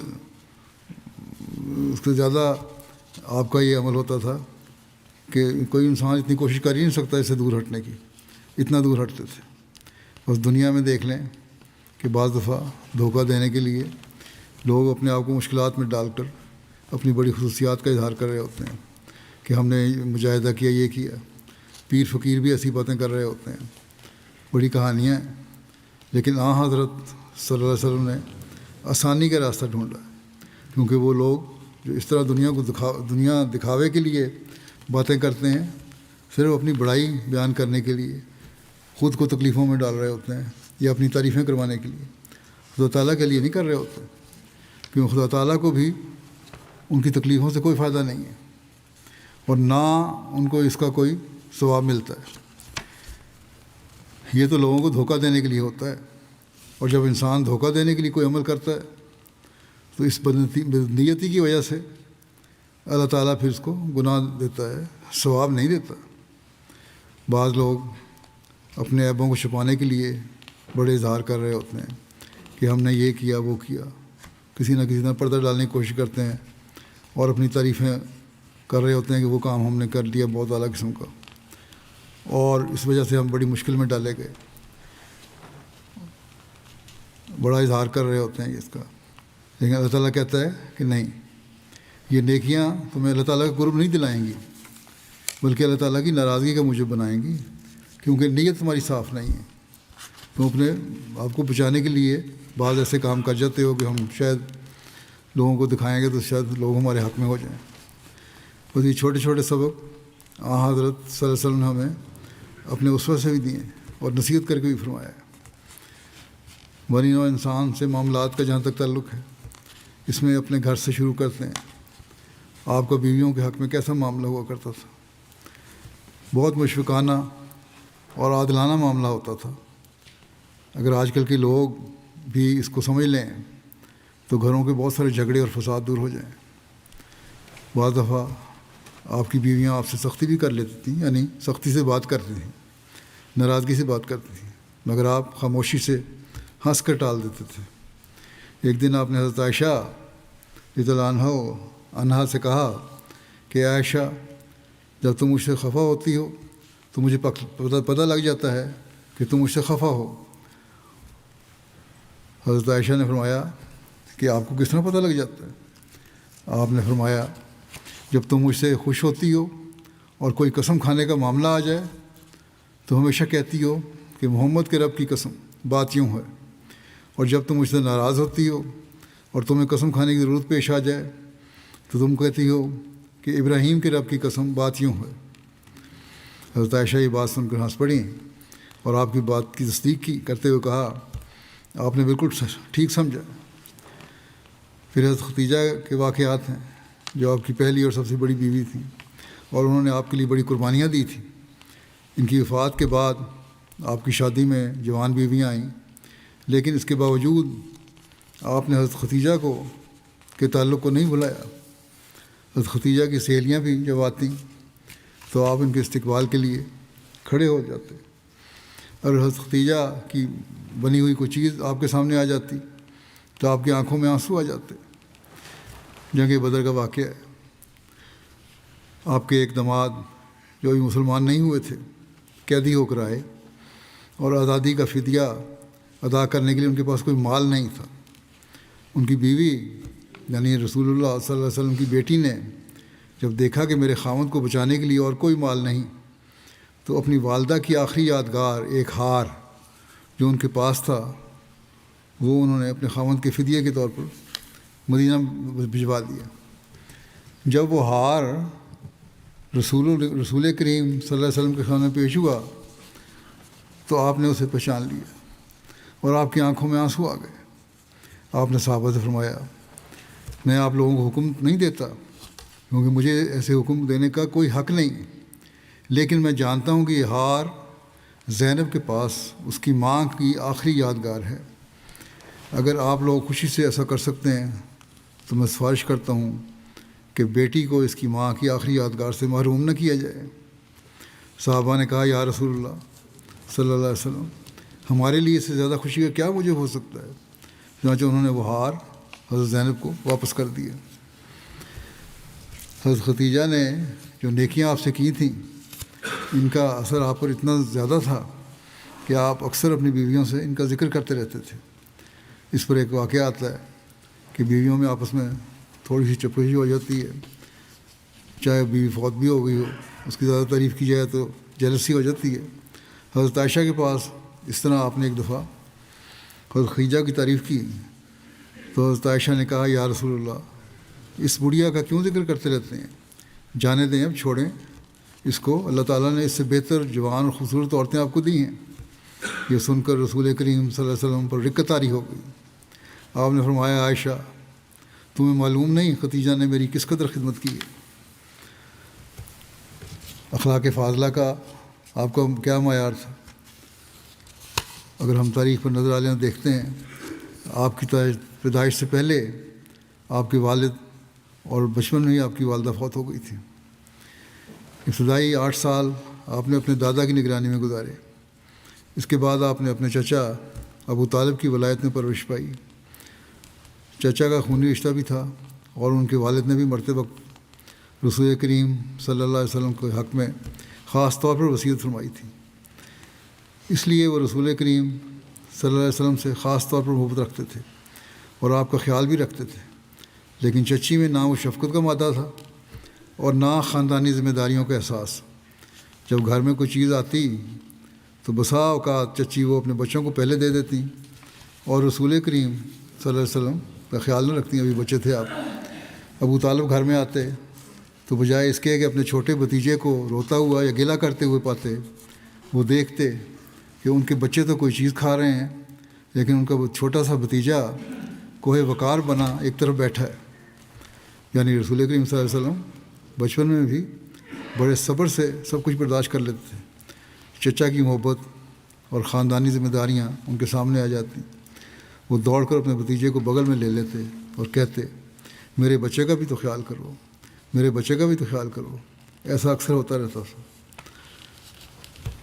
اس سے زیادہ آپ کا یہ عمل ہوتا تھا کہ کوئی انسان اتنی کوشش کر ہی نہیں سکتا اس سے دور ہٹنے کی، اتنا دور ہٹتے تھے. بس دنیا میں دیکھ لیں کہ بعض دفعہ دھوکہ دینے کے لیے لوگ اپنے آپ کو مشکلات میں ڈال کر اپنی بڑی خصوصیات کا اظہار کر رہے ہوتے ہیں کہ ہم نے مجاہدہ کیا، یہ کیا. پیر فقیر بھی ایسی باتیں کر رہے ہوتے ہیں، بڑی کہانیاں ہیں. لیکن حضرت صلی اللہ علیہ وسلم نے آسانی کا راستہ ڈھونڈا، کیونکہ وہ لوگ جو اس طرح دنیا دکھاوے کے لیے باتیں کرتے ہیں، صرف اپنی بڑائی بیان کرنے کے لیے خود کو تکلیفوں میں ڈال رہے ہوتے ہیں یا اپنی تعریفیں کروانے کے لیے، خدا تعالیٰ کے لیے نہیں کر رہے ہوتے. کیونکہ خدا تعالیٰ کو بھی ان کی تکلیفوں سے کوئی فائدہ نہیں ہے، اور نہ ان کو اس کا کوئی ثواب ملتا ہے. یہ تو لوگوں کو دھوکہ دینے کے لیے ہوتا ہے، اور جب انسان دھوکہ دینے کے لیے کوئی عمل کرتا ہے تو اس بدنیتی کی وجہ سے اللہ تعالیٰ پھر اس کو گناہ دیتا ہے، ثواب نہیں دیتا. بعض لوگ اپنے عیبوں کو چھپانے کے لیے بڑے اظہار کر رہے ہوتے ہیں کہ ہم نے یہ کیا وہ کیا، کسی نہ کسی طرح پردہ ڈالنے کی کوشش کرتے ہیں اور اپنی تعریفیں کر رہے ہوتے ہیں کہ وہ کام ہم نے کر لیا بہت اعلیٰ قسم کا، اور اس وجہ سے ہم بڑی مشکل میں ڈالے گئے. بڑا اظہار کر رہے ہوتے ہیں اس کا، لیکن اللہ تعالیٰ کہتا ہے کہ نہیں، یہ نیکیاں تمہیں اللہ تعالیٰ کا قرب نہیں دلائیں گی، بلکہ اللہ تعالیٰ کی ناراضگی کا موجب بنائیں گی، کیونکہ نیت تمہاری صاف نہیں ہے۔ تم اپنے آپ کو بچانے کے لیے بعض ایسے کام کر جاتے ہو کہ ہم شاید لوگوں کو دکھائیں گے تو شاید لوگ ہمارے حق میں ہو جائیں۔ بس یہ چھوٹے چھوٹے سبق حضرت صلی اللہ علیہ وسلم نے ہمیں اپنے اسوہ سے بھی دیے اور نصیحت کر کے بھی فرمایا ہے۔ بنی نوع انسان سے معاملات کا جہاں تک تعلق ہے، اس میں اپنے گھر سے شروع کرتے ہیں۔ آپ کا بیویوں کے حق میں کیسا معاملہ ہوا کرتا تھا؟ بہت مشفقانہ اور عادلانہ معاملہ ہوتا تھا۔ اگر آج کل کے لوگ بھی اس کو سمجھ لیں تو گھروں کے بہت سارے جھگڑے اور فساد دور ہو جائیں۔ بعض دفعہ آپ کی بیویاں آپ سے سختی بھی کر لیتی تھیں، یعنی سختی سے بات کرتی تھیں، ناراضگی سے بات کرتی تھیں، مگر آپ خاموشی سے ہنس کر ٹال دیتے تھے۔ ایک دن آپ نے حضرت عائشہ رضی اللہ عنہا سے کہا کہ عائشہ، جب تم مجھ سے خفا ہوتی ہو تو مجھے پتہ لگ جاتا ہے کہ تم مجھ سے خفا ہو۔ حضرت عائشہ نے فرمایا کہ آپ کو کس طرح پتہ لگ جاتا ہے؟ آپ نے فرمایا، جب تم مجھ سے خوش ہوتی ہو اور کوئی قسم کھانے کا معاملہ آ جائے تو ہمیشہ کہتی ہو کہ محمد کے رب کی قسم، بات یوں ہے، اور جب تم مجھ سے ناراض ہوتی ہو اور تمہیں قسم کھانے کی ضرورت پیش آ جائے تو تم کہتی ہو کہ ابراہیم کے رب کی قسم، بات یوں ہے۔ حضرت عائشہ یہ بات سن کر ہنس پڑیں اور آپ کی بات کی تصدیق کی کرتے ہوئے کہا، آپ نے بالکل ٹھیک سمجھا۔ پھر حضرت ختیجہ کے واقعات ہیں، جو آپ کی پہلی اور سب سے بڑی بیوی تھیں اور انہوں نے آپ کے لیے بڑی قربانیاں دی تھیں۔ ان کی وفات کے بعد آپ کی شادی میں جوان بیویاں آئیں، لیکن اس کے باوجود آپ نے حضرت ختیجہ کے تعلق کو نہیں بھلایا۔ حضرت ختیجہ کی سہیلیاں بھی جب آتیں تو آپ ان کے استقبال کے لیے کھڑے ہو جاتے، اور حضرت ختیجہ کی بنی ہوئی کوئی چیز آپ کے سامنے آ جاتی تو آپ کی آنکھوں میں آنسو آ جاتے۔ جنگ بدر کا واقعہ ہے، آپ کے ایک داماد جو ابھی مسلمان نہیں ہوئے تھے، قیدی ہو کر آئے، اور آزادی کا فدیہ ادا کرنے کے لیے ان کے پاس کوئی مال نہیں تھا۔ ان کی بیوی یعنی رسول اللہ صلی اللہ علیہ وسلم کی بیٹی نے جب دیکھا کہ میرے خاوند کو بچانے کے لیے اور کوئی مال نہیں، تو اپنی والدہ کی آخری یادگار ایک ہار جو ان کے پاس تھا وہ انہوں نے اپنے خاوند کے فدیے کے طور پر مدینہ بھجوا دیا۔ جب وہ ہار رسول کریم صلی اللہ علیہ وسلم کے سامنے پیش ہوا تو آپ نے اسے پہچان لیا اور آپ کی آنکھوں میں آنسو آ گئے۔ آپ نے صحابہ سے فرمایا، میں آپ لوگوں کو حکم نہیں دیتا کیونکہ مجھے ایسے حکم دینے کا کوئی حق نہیں، لیکن میں جانتا ہوں کہ یہ ہار زینب کے پاس اس کی ماں کی آخری یادگار ہے۔ اگر آپ لوگ خوشی سے ایسا کر سکتے ہیں تو میں سفارش کرتا ہوں کہ بیٹی کو اس کی ماں کی آخری یادگار سے محروم نہ کیا جائے۔ صحابہ نے کہا، یا رسول اللہ صلی اللہ علیہ وسلم، ہمارے لیے اس سے زیادہ خوشی کا کیا مجھے ہو سکتا ہے؟ چنانچہ انہوں نے وہ ہار حضرت زینب کو واپس کر دیا۔ حضرت ختیجہ نے جو نیکیاں آپ سے کی تھیں، ان کا اثر آپ پر اتنا زیادہ تھا کہ آپ اکثر اپنی بیویوں سے ان کا ذکر کرتے رہتے تھے۔ اس پر ایک واقعہ آتا ہے کہ بیویوں میں آپس میں تھوڑی سی چپڑی ہو جاتی ہے، چاہے بیوی فوت بھی ہو گئی ہو، اس کی زیادہ تعریف کی جائے تو جیلسی ہو جاتی ہے۔ حضرت عائشہ کے پاس اس طرح آپ نے ایک دفعہ حضرت ختیجہ کی تعریف کی تو حضرت عائشہ نے کہا، یا رسول اللہ، اس بڑھیا کا کیوں ذکر کرتے رہتے ہیں؟ جانے دیں، اب چھوڑیں اس کو، اللہ تعالیٰ نے اس سے بہتر جوان اور خوبصورت عورتیں آپ کو دی ہیں۔ یہ سن کر رسول کریم صلی اللہ علیہ وسلم پر رقت طاری ہو گئی۔ آپ نے فرمایا، عائشہ، تمہیں معلوم نہیں ختیجہ نے میری کس قدر خدمت کی ہے۔ اخلاق فاضلہ کا آپ کا کیا معیار تھا؟ اگر ہم تاریخ پر نظر ڈالیں دیکھتے ہیں، آپ کی پیدائش سے پہلے آپ کے والد اور بچپن میں ہی آپ کی والدہ فوت ہو گئی تھی۔ ابتدائی 8 سال آپ نے اپنے دادا کی نگرانی میں گزارے۔ اس کے بعد آپ نے اپنے چچا ابو طالب کی ولایت میں پرورش پائی۔ چچا کا خونی رشتہ بھی تھا اور ان کے والد نے بھی مرتے وقت رسول کریم صلی اللہ علیہ وسلم کے حق میں خاص طور پر وصیت فرمائی تھی۔ اس لیے وہ رسول کریم صلی اللہ علیہ وسلم سے خاص طور پر محبت رکھتے تھے اور آپ کا خیال بھی رکھتے تھے، لیکن چچی میں نہ وہ شفقت کا مادہ تھا اور نہ خاندانی ذمہ داریوں کا احساس۔ جب گھر میں کوئی چیز آتی تو بسا اوقات چچی وہ اپنے بچوں کو پہلے دے دیتی اور رسول کریم صلی اللہ علیہ وسلم کا خیال نہ رکھتی۔ ابھی بچے تھے آپ۔ ابو طالب گھر میں آتے تو بجائے اس کے کہ اپنے چھوٹے بھتیجے کو روتا ہوا یا گلہ کرتے ہوئے پاتے، وہ دیکھتے کہ ان کے بچے تو کوئی چیز کھا رہے ہیں لیکن ان کا وہ چھوٹا سا بھتیجا کوہ وقار بنا ایک طرف بیٹھا ہے۔ یعنی رسول کریم صلی اللہ علیہ وسلم بچپن میں بھی بڑے صبر سے سب کچھ برداشت کر لیتے تھے۔ چچا کی محبت اور خاندانی ذمہ داریاں ان کے سامنے آ جاتی، وہ دوڑ کر اپنے بھتیجے کو بغل میں لے لیتے اور کہتے، میرے بچے کا بھی تو خیال کرو، میرے بچے کا بھی تو خیال کرو۔ ایسا اکثر ہوتا رہتا تھا۔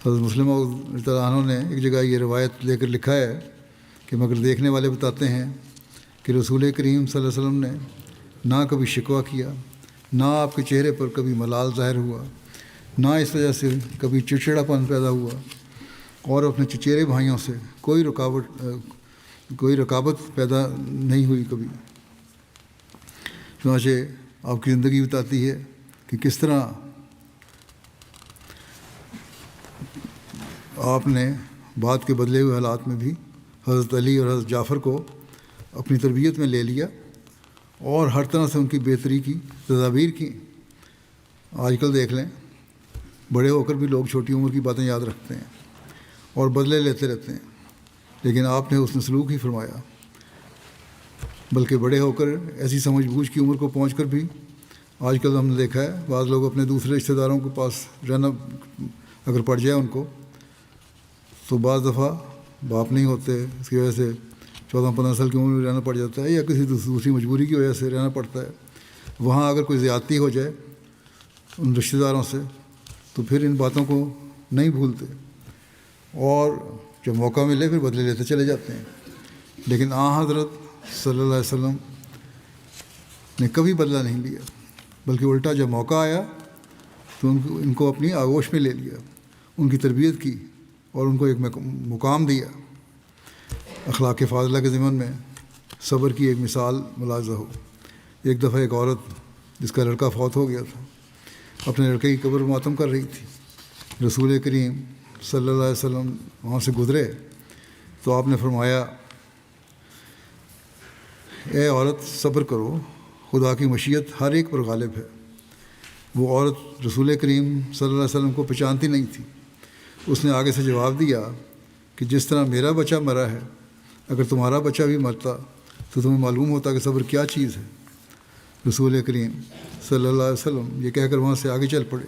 حضرت مسلم رضی اللہ عنہ نے ایک جگہ یہ روایت لے کر لکھا ہے کہ مگر دیکھنے والے بتاتے ہیں کہ رسول کریم صلی اللہ علیہ وسلم نے نہ کبھی شکوہ کیا، نہ آپ کے چہرے پر کبھی ملال ظاہر ہوا، نہ اس وجہ سے کبھی چڑچڑا پن پیدا ہوا، اور اپنے چچیرے بھائیوں سے کوئی رکابت پیدا نہیں ہوئی کبھی۔ چنانچہ آپ کی زندگی بتاتی ہے کہ کس طرح آپ نے بعد کے بدلے ہوئے حالات میں بھی حضرت علی اور حضرت جعفر کو اپنی تربیت میں لے لیا اور ہر طرح سے ان کی بہتری کی تدابیر کی۔ آج کل دیکھ لیں، بڑے ہو کر بھی لوگ چھوٹی عمر کی باتیں یاد رکھتے ہیں اور بدلے لیتے رہتے ہیں، لیکن آپ نے حسن سلوک ہی فرمایا۔ بلکہ بڑے ہو کر ایسی سمجھ بوجھ کی عمر کو پہنچ کر بھی آج کل ہم نے دیکھا ہے بعض لوگ اپنے دوسرے رشتہ داروں کے پاس رہنا اگر پڑ جائے ان کو تو بعض دفعہ باپ نہیں ہوتے، اس کی وجہ سے 14-15 سال کی عمر میں رہنا پڑ جاتا ہے، یا کسی دوسری مجبوری کی وجہ سے رہنا پڑتا ہے۔ وہاں اگر کوئی زیادتی ہو جائے ان رشتہ داروں سے تو پھر ان باتوں کو نہیں بھولتے اور جب موقع ملے پھر بدلے لیتے چلے جاتے ہیں۔ لیکن حضرت صلی اللہ علیہ وسلم نے کبھی بدلہ نہیں لیا، بلکہ الٹا جب موقع آیا تو ان کو اپنی آغوش میں لے لیا، ان کی تربیت کی اور ان کو ایک مقام دیا۔ اخلاق فاضلہ کے ضمن میں صبر کی ایک مثال ملاحظہ ہو۔ ایک دفعہ ایک عورت جس کا لڑکا فوت ہو گیا تھا اپنے لڑکے کی قبر ماتم کر رہی تھی۔ رسول کریم صلی اللہ علیہ وسلم وہاں سے گزرے تو آپ نے فرمایا، اے عورت صبر کرو، خدا کی مشیت ہر ایک پر غالب ہے۔ وہ عورت رسول کریم صلی اللہ علیہ وسلم کو پہچانتی نہیں تھی۔ اس نے آگے سے جواب دیا کہ جس طرح میرا بچہ مرا ہے، اگر تمہارا بچہ بھی مرتا تو تمہیں معلوم ہوتا کہ صبر کیا چیز ہے۔ رسول کریم صلی اللہ علیہ وسلم یہ کہہ کر وہاں سے آگے چل پڑے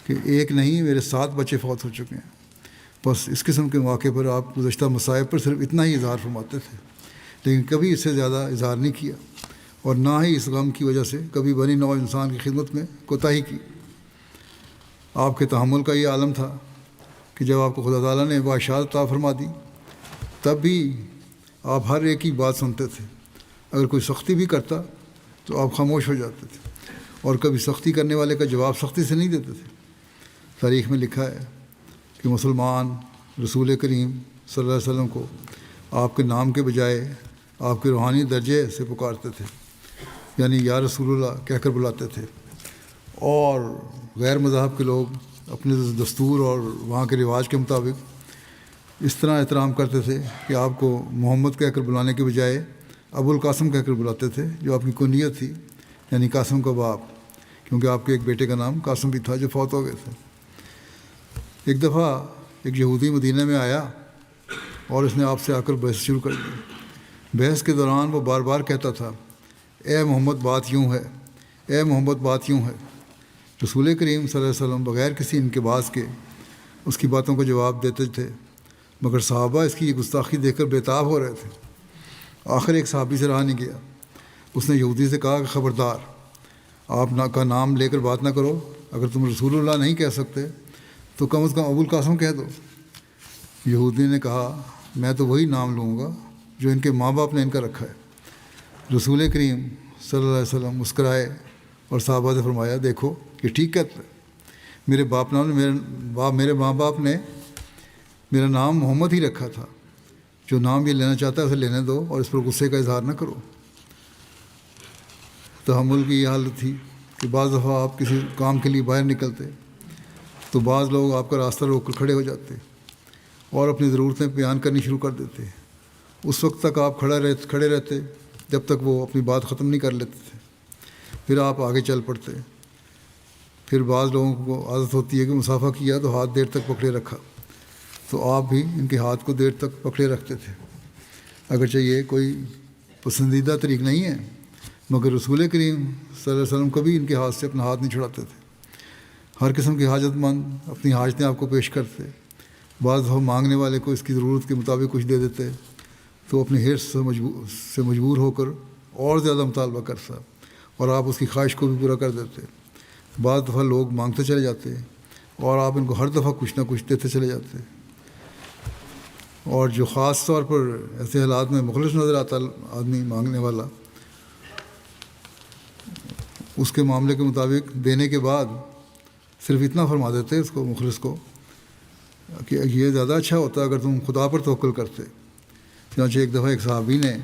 کہ ایک نہیں میرے 7 بچے فوت ہو چکے ہیں۔ بس اس قسم کے موقع پر آپ گزشتہ مصائب پر صرف اتنا ہی اظہار فرماتے تھے، لیکن کبھی اس سے زیادہ اظہار نہیں کیا، اور نہ ہی اس غم کی وجہ سے کبھی بنی نوع انسان کی خدمت میں کوتاہی کی۔ آپ کے تحمل کا یہ عالم تھا کہ جب آپ کو خدا تعالیٰ نے بادشاہت عطا فرما دی تب بھی آپ ہر ایک کی بات سنتے تھے۔ اگر کوئی سختی بھی کرتا تو آپ خاموش ہو جاتے تھے، اور کبھی سختی کرنے والے کا جواب سختی سے نہیں دیتے تھے۔ تاریخ میں لکھا ہے کہ مسلمان رسول کریم صلی اللہ علیہ وسلم کو آپ کے نام کے بجائے آپ کے روحانی درجے سے پکارتے تھے، یعنی یا رسول اللہ کہہ کر بلاتے تھے، اور غیر مذہب کے لوگ اپنے دستور اور وہاں کے رواج کے مطابق اس طرح احترام کرتے تھے کہ آپ کو محمد کہہ کر بلانے کے بجائے ابو القاسم کہہ کر بلاتے تھے، جو آپ کی کنیت تھی، یعنی قاسم کا باپ، کیونکہ آپ کے ایک بیٹے کا نام قاسم بھی تھا جو فوت ہو گئے تھے۔ ایک دفعہ ایک یہودی مدینہ میں آیا اور اس نے آپ سے آ کر بحث شروع کر دی۔ بحث کے دوران وہ بار بار کہتا تھا، اے محمد بات یوں ہے، اے محمد بات یوں ہے۔ رسول کریم صلی اللہ علیہ وسلم بغیر کسی انکباس کے اس کی باتوں کو جواب دیتے تھے، مگر صحابہ اس کی یہ گستاخی دیکھ کر بےتاب ہو رہے تھے۔ آخر ایک صحابی سے رہا نہیں گیا، اس نے یہودی سے کہا کہ خبردار، آپ کا نام لے کر بات نہ کرو، اگر تم رسول اللہ نہیں کہہ سکتے تو کم از کم ابو القاسم کہہ دو۔ یہودی نے کہا، میں تو وہی نام لوں گا جو ان کے ماں باپ نے ان کا رکھا ہے۔ رسول کریم صلی اللہ علیہ وسلم مسکرائے اور صحابہ سے فرمایا، دیکھو یہ ٹھیک کہتا ہے، میرے ماں باپ نے میرا نام محمد ہی رکھا تھا، جو نام یہ لینا چاہتا ہے اسے لینے دو اور اس پر غصے کا اظہار نہ کرو۔ تحمل کی یہ حالت تھی کہ بعض دفعہ آپ کسی کام کے لیے باہر نکلتے تو بعض لوگ آپ کا راستہ روک کر کھڑے ہو جاتے اور اپنی ضرورتیں بیان کرنی شروع کر دیتے۔ اس وقت تک آپ کھڑے رہتے جب تک وہ اپنی بات ختم نہیں کر لیتے تھے، پھر آپ آگے چل پڑتے۔ پھر بعض لوگوں کو عادت ہوتی ہے کہ مسافہ کیا تو ہاتھ دیر تک پکڑے رکھا، تو آپ بھی ان کے ہاتھ کو دیر تک پکڑے رکھتے تھے۔ اگرچہ یہ کوئی پسندیدہ طریق نہیں ہے، مگر رسول کریم صلی اللہ علیہ وسلم کبھی ان کے ہاتھ سے اپنا ہاتھ نہیں چھڑاتے تھے۔ ہر قسم کے حاجت مند اپنی حاجتیں آپ کو پیش کرتے۔ بعض دفعہ مانگنے والے کو اس کی ضرورت کے مطابق کچھ دے دیتے تو اپنی حرص سے مجبور ہو کر اور زیادہ مطالبہ کرتا اور آپ اس کی خواہش کو بھی پورا کر دیتے۔ بعض دفعہ لوگ مانگتے چلے جاتے اور آپ ان کو ہر دفعہ کچھ نہ کچھ دیتے چلے جاتے۔ اور جو خاص طور پر ایسے حالات میں مخلص نظر آتا آدمی مانگنے والا، اس کے معاملے کے مطابق دینے کے بعد صرف اتنا فرما دیتے اس کو، مخلص کو، کہ یہ زیادہ اچھا ہوتا اگر تم خدا پر توکل کرتے۔ چنانچہ ایک دفعہ ایک صحابی نے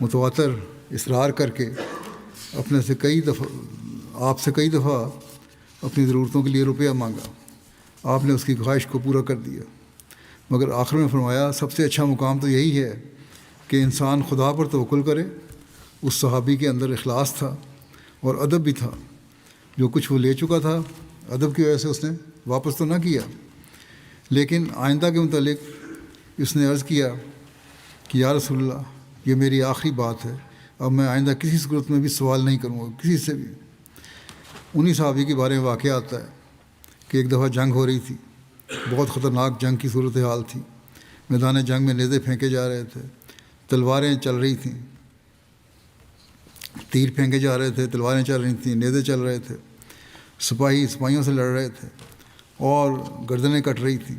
متواتر اصرار کر کے آپ سے کئی دفعہ اپنی ضرورتوں کے لیے روپیہ مانگا۔ آپ نے اس کی خواہش کو پورا کر دیا، مگر آخر میں فرمایا سب سے اچھا مقام تو یہی ہے کہ انسان خدا پر توکل کرے۔ اس صحابی کے اندر اخلاص تھا اور ادب بھی تھا۔ جو کچھ وہ لے چکا تھا ادب کی وجہ سے اس نے واپس تو نہ کیا، لیکن آئندہ کے متعلق اس نے عرض کیا کہ یا رسول اللہ، یہ میری آخری بات ہے، اب میں آئندہ کسی صورت میں بھی سوال نہیں کروں گا کسی سے بھی۔ انہی صحابی کے بارے میں واقعہ آتا ہے کہ ایک دفعہ جنگ ہو رہی تھی، بہت خطرناک جنگ کی صورتحال تھی۔ میدان جنگ میں نیزے پھینکے جا رہے تھے، تلواریں چل رہی تھیں، تیر پھینکے جا رہے تھے، تلواریں چل رہی تھیں، نیزے چل رہے تھے، سپاہیوں سے لڑ رہے تھے اور گردنیں کٹ رہی تھیں۔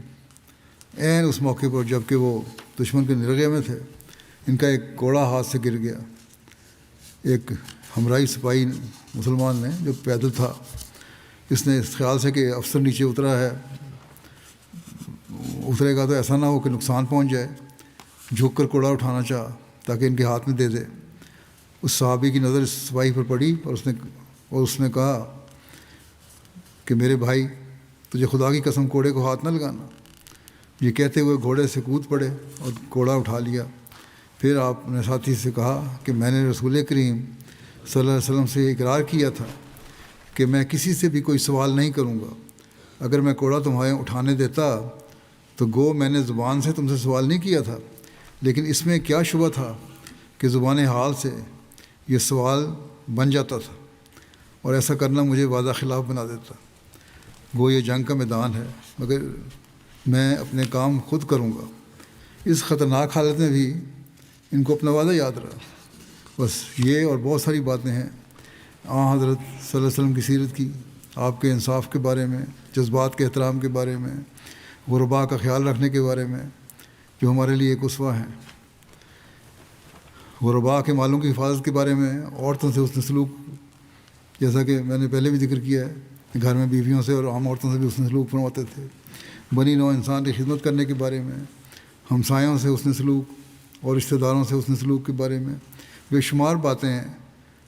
عین اس موقع پر جب کہ وہ دشمن کے نرغے میں تھے، ان کا ایک گھوڑا ہاتھ سے گر گیا۔ ایک ہمراہی سپاہی مسلمان نے جو پیدل تھا، اس نے اس خیال سے کہ افسر نیچے اترے گا تو ایسا نہ ہو کہ نقصان پہنچ جائے، جھک کر گھوڑا اٹھانا چاہا تاکہ ان کے ہاتھ میں دے دے۔ اس صحابی کی نظر اس سپاہی پر پڑی اور اس نے کہا کہ میرے بھائی، تجھے خدا کی قسم گھوڑے کو ہاتھ نہ لگانا۔ یہ کہتے ہوئے گھوڑے سے کود پڑے اور گھوڑا اٹھا لیا۔ پھر آپ نے ساتھی سے کہا کہ میں نے رسول کریم صلی اللہ علیہ وسلم سے اقرار کیا تھا کہ میں کسی سے بھی کوئی سوال نہیں کروں گا۔ اگر میں گھوڑا تمہیں اٹھانے دیتا تو گو میں نے زبان سے تم سے سوال نہیں کیا تھا، لیکن اس میں کیا شبہ تھا کہ زبان حال سے یہ سوال بن جاتا تھا اور ایسا کرنا مجھے وعدہ خلاف بنا دیتا۔ گو یہ جنگ کا میدان ہے، مگر میں اپنے کام خود کروں گا۔ اس خطرناک حالت میں بھی ان کو اپنا وعدہ یاد رہا۔ بس یہ اور بہت ساری باتیں ہیں حضرت صلی اللہ علیہ وسلم کی سیرت کی، آپ کے انصاف کے بارے میں، جذبات کے احترام کے بارے میں، غرباء کا خیال رکھنے کے بارے میں، جو ہمارے لیے ایک اسوہ ہیں۔ غرباء کے مالوں کی حفاظت کے بارے میں، عورتوں سے حسن سلوک، جیسا کہ میں نے پہلے بھی ذکر کیا ہے، گھر میں بیویوں سے اور عام عورتوں سے بھی حسن سلوک فرماتے تھے۔ بنی نوع انسان کی خدمت کرنے کے بارے میں، ہمسایوں سے حسن سلوک اور رشتہ داروں سے حسن سلوک کے بارے میں بے شمار باتیں ہیں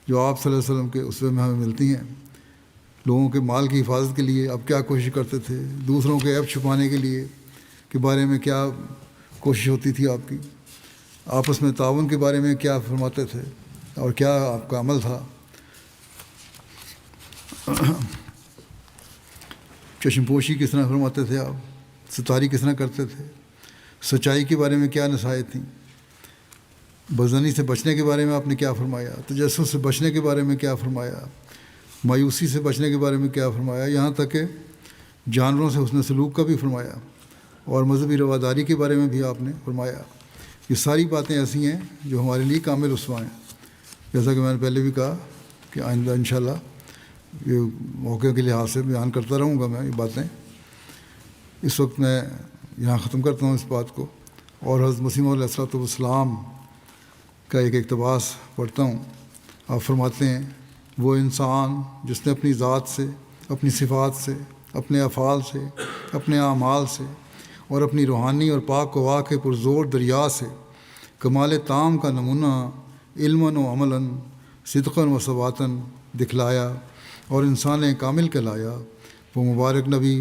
جو آپ صلی اللہ علیہ وسلم کے اسوے میں ہمیں ملتی ہیں۔ لوگوں کے مال کی حفاظت کے لیے اب کیا کوشش کرتے تھے، دوسروں کے عیب چھپانے کے لیے کے بارے میں کیا کوشش ہوتی تھی آپ کی، آپس میں تعاون کے بارے میں کیا فرماتے تھے اور کیا آپ کا عمل تھا، چشم پوشی کس طرح فرماتے تھے آپ، ستاری کس طرح کرتے تھے، سچائی کے بارے میں کیا نصائحت تھیں، بدزنی سے بچنے کے بارے میں آپ نے کیا فرمایا، تجسس سے بچنے کے بارے میں کیا فرمایا، مایوسی سے بچنے کے بارے میں کیا فرمایا، یہاں تک کہ جانوروں سے حسن سلوک کا بھی فرمایا اور مذہبی رواداری کے بارے میں بھی آپ نے فرمایا۔ یہ ساری باتیں ایسی ہیں جو ہمارے لیے کامل اسوہ ہیں۔ جیسا کہ میں نے پہلے بھی کہا کہ آئندہ انشاءاللہ یہ موقع کے لحاظ سے بیان کرتا رہوں گا میں یہ باتیں۔ اس وقت میں یہاں ختم کرتا ہوں اس بات کو اور حضرت مسیح موعود علیہ السلام کا ایک اقتباس پڑھتا ہوں۔ آپ فرماتے ہیں، وہ انسان جس نے اپنی ذات سے، اپنی صفات سے، اپنے افعال سے، اپنے اعمال سے اور اپنی روحانی اور پاک و واقع پرزور دریا سے کمال تام کا نمونہ علماً و عملاً صدقاً و ثباتاً دکھلایا اور انسان کامل کہلایا، وہ مبارک نبی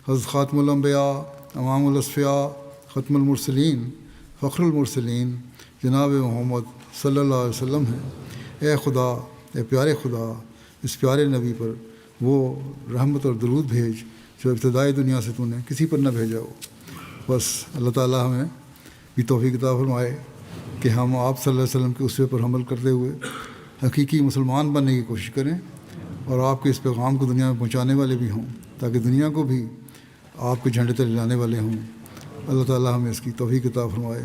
حضرت خاتم الانبیاء امام الاصفیاء ختم المرسلین فخر المرسلین جناب محمد صلی اللہ علیہ وسلم ہیں۔ اے خدا، اے پیارے خدا، اس پیارے نبی پر وہ رحمت اور درود بھیج جو ابتدائی دنیا سے تو نے کسی پر نہ بھیجا ہو۔ بس اللہ تعالیٰ ہمیں بھی توفیق عطا فرمائے کہ ہم آپ صلی اللہ علیہ وسلم کے اسوے پر عمل کرتے ہوئے حقیقی مسلمان بننے کی کوشش کریں اور آپ کے اس پیغام کو دنیا میں پہنچانے والے بھی ہوں، تاکہ دنیا کو بھی آپ کے جھنڈے تلے لانے والے ہوں۔ اللہ تعالیٰ ہمیں اس کی توفیق عطا فرمائے۔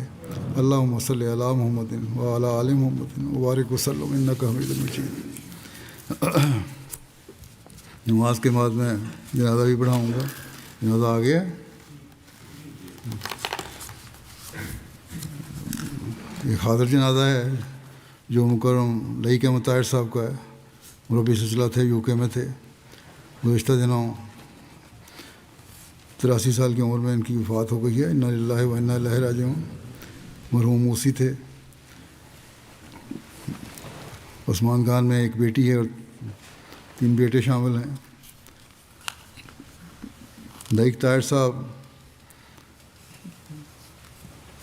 اللہم صلی علی محمد وعلی آل محمد وبارک وسلم انک حمید مجید۔ نماز کے بعد میں جنازہ بھی پڑھاؤں گا۔ جنازہ آ گیا۔ ایک حاضر جنازہ ہے جو مکرم لئی کے مطاہر صاحب کا ہے، مربی سلسلہ تھے، یو کے میں تھے۔ گزشتہ دنوں 83 سال کی عمر میں ان کی وفات ہو گئی ہے۔ انا للہ و انا الیہ راجعون۔ مرحوم موسی تھے۔ عثمان خان میں ایک بیٹی ہے اور 3 بیٹے شامل ہیں۔ لائق طاہر صاحب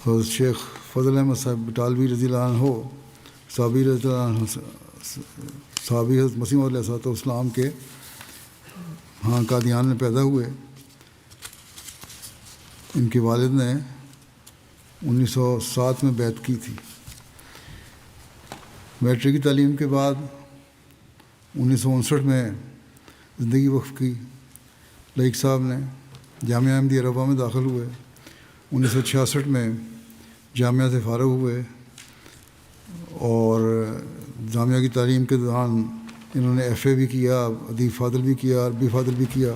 حضرت شیخ فضل احمد صاحب بٹالوی رضی اللہ عنہ، صحابی رضی اللہ عنہ، صحابی حضرت مسیح علیہ السلام کے ہاں قادیان میں پیدا ہوئے۔ ان کے والد نے 1907 میں بیعت کی تھی۔ میٹرک کی تعلیم کے بعد 1959 میں زندگی وقف کی۔ لائق صاحب نے جامعہ احمدیہ ربوہ میں داخل ہوئے۔ 1966 میں جامعہ سے فارغ ہوئے اور جامعہ کی تعلیم کے دوران انہوں نے ایف اے بھی کیا، ادیب فاضل بھی کیا، عربی فاضل بھی کیا،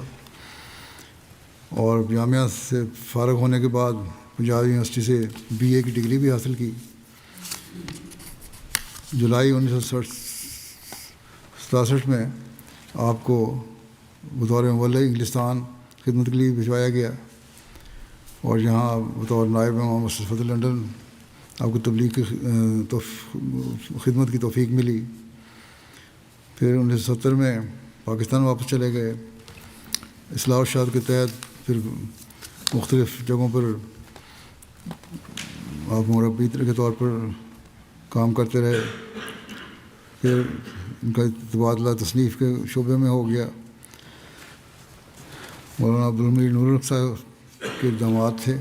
اور جامعہ سے فارغ ہونے کے بعد پنجاب یونیورسٹی سے بی اے کی ڈگری بھی حاصل کی۔ جولائی 1967 میں آپ کو بطور مبلغ انگلستان خدمت کے لیے بھجوایا گیا اور یہاں بطور نائب امام مسجد فضل لنڈن آپ کو تبلیغ کی خدمت کی توفیق ملی۔ پھر 1970 میں پاکستان واپس چلے گئے۔ اصلاح و ارشاد کے تحت پھر مختلف جگہوں پر آپ مربی کے طور پر کام کرتے رہے۔ پھر ان کا تبادلہ تصنیف کے شعبے میں ہو گیا۔ مولانا عبدالمجید نور الحق صاحب کے داماد تھے۔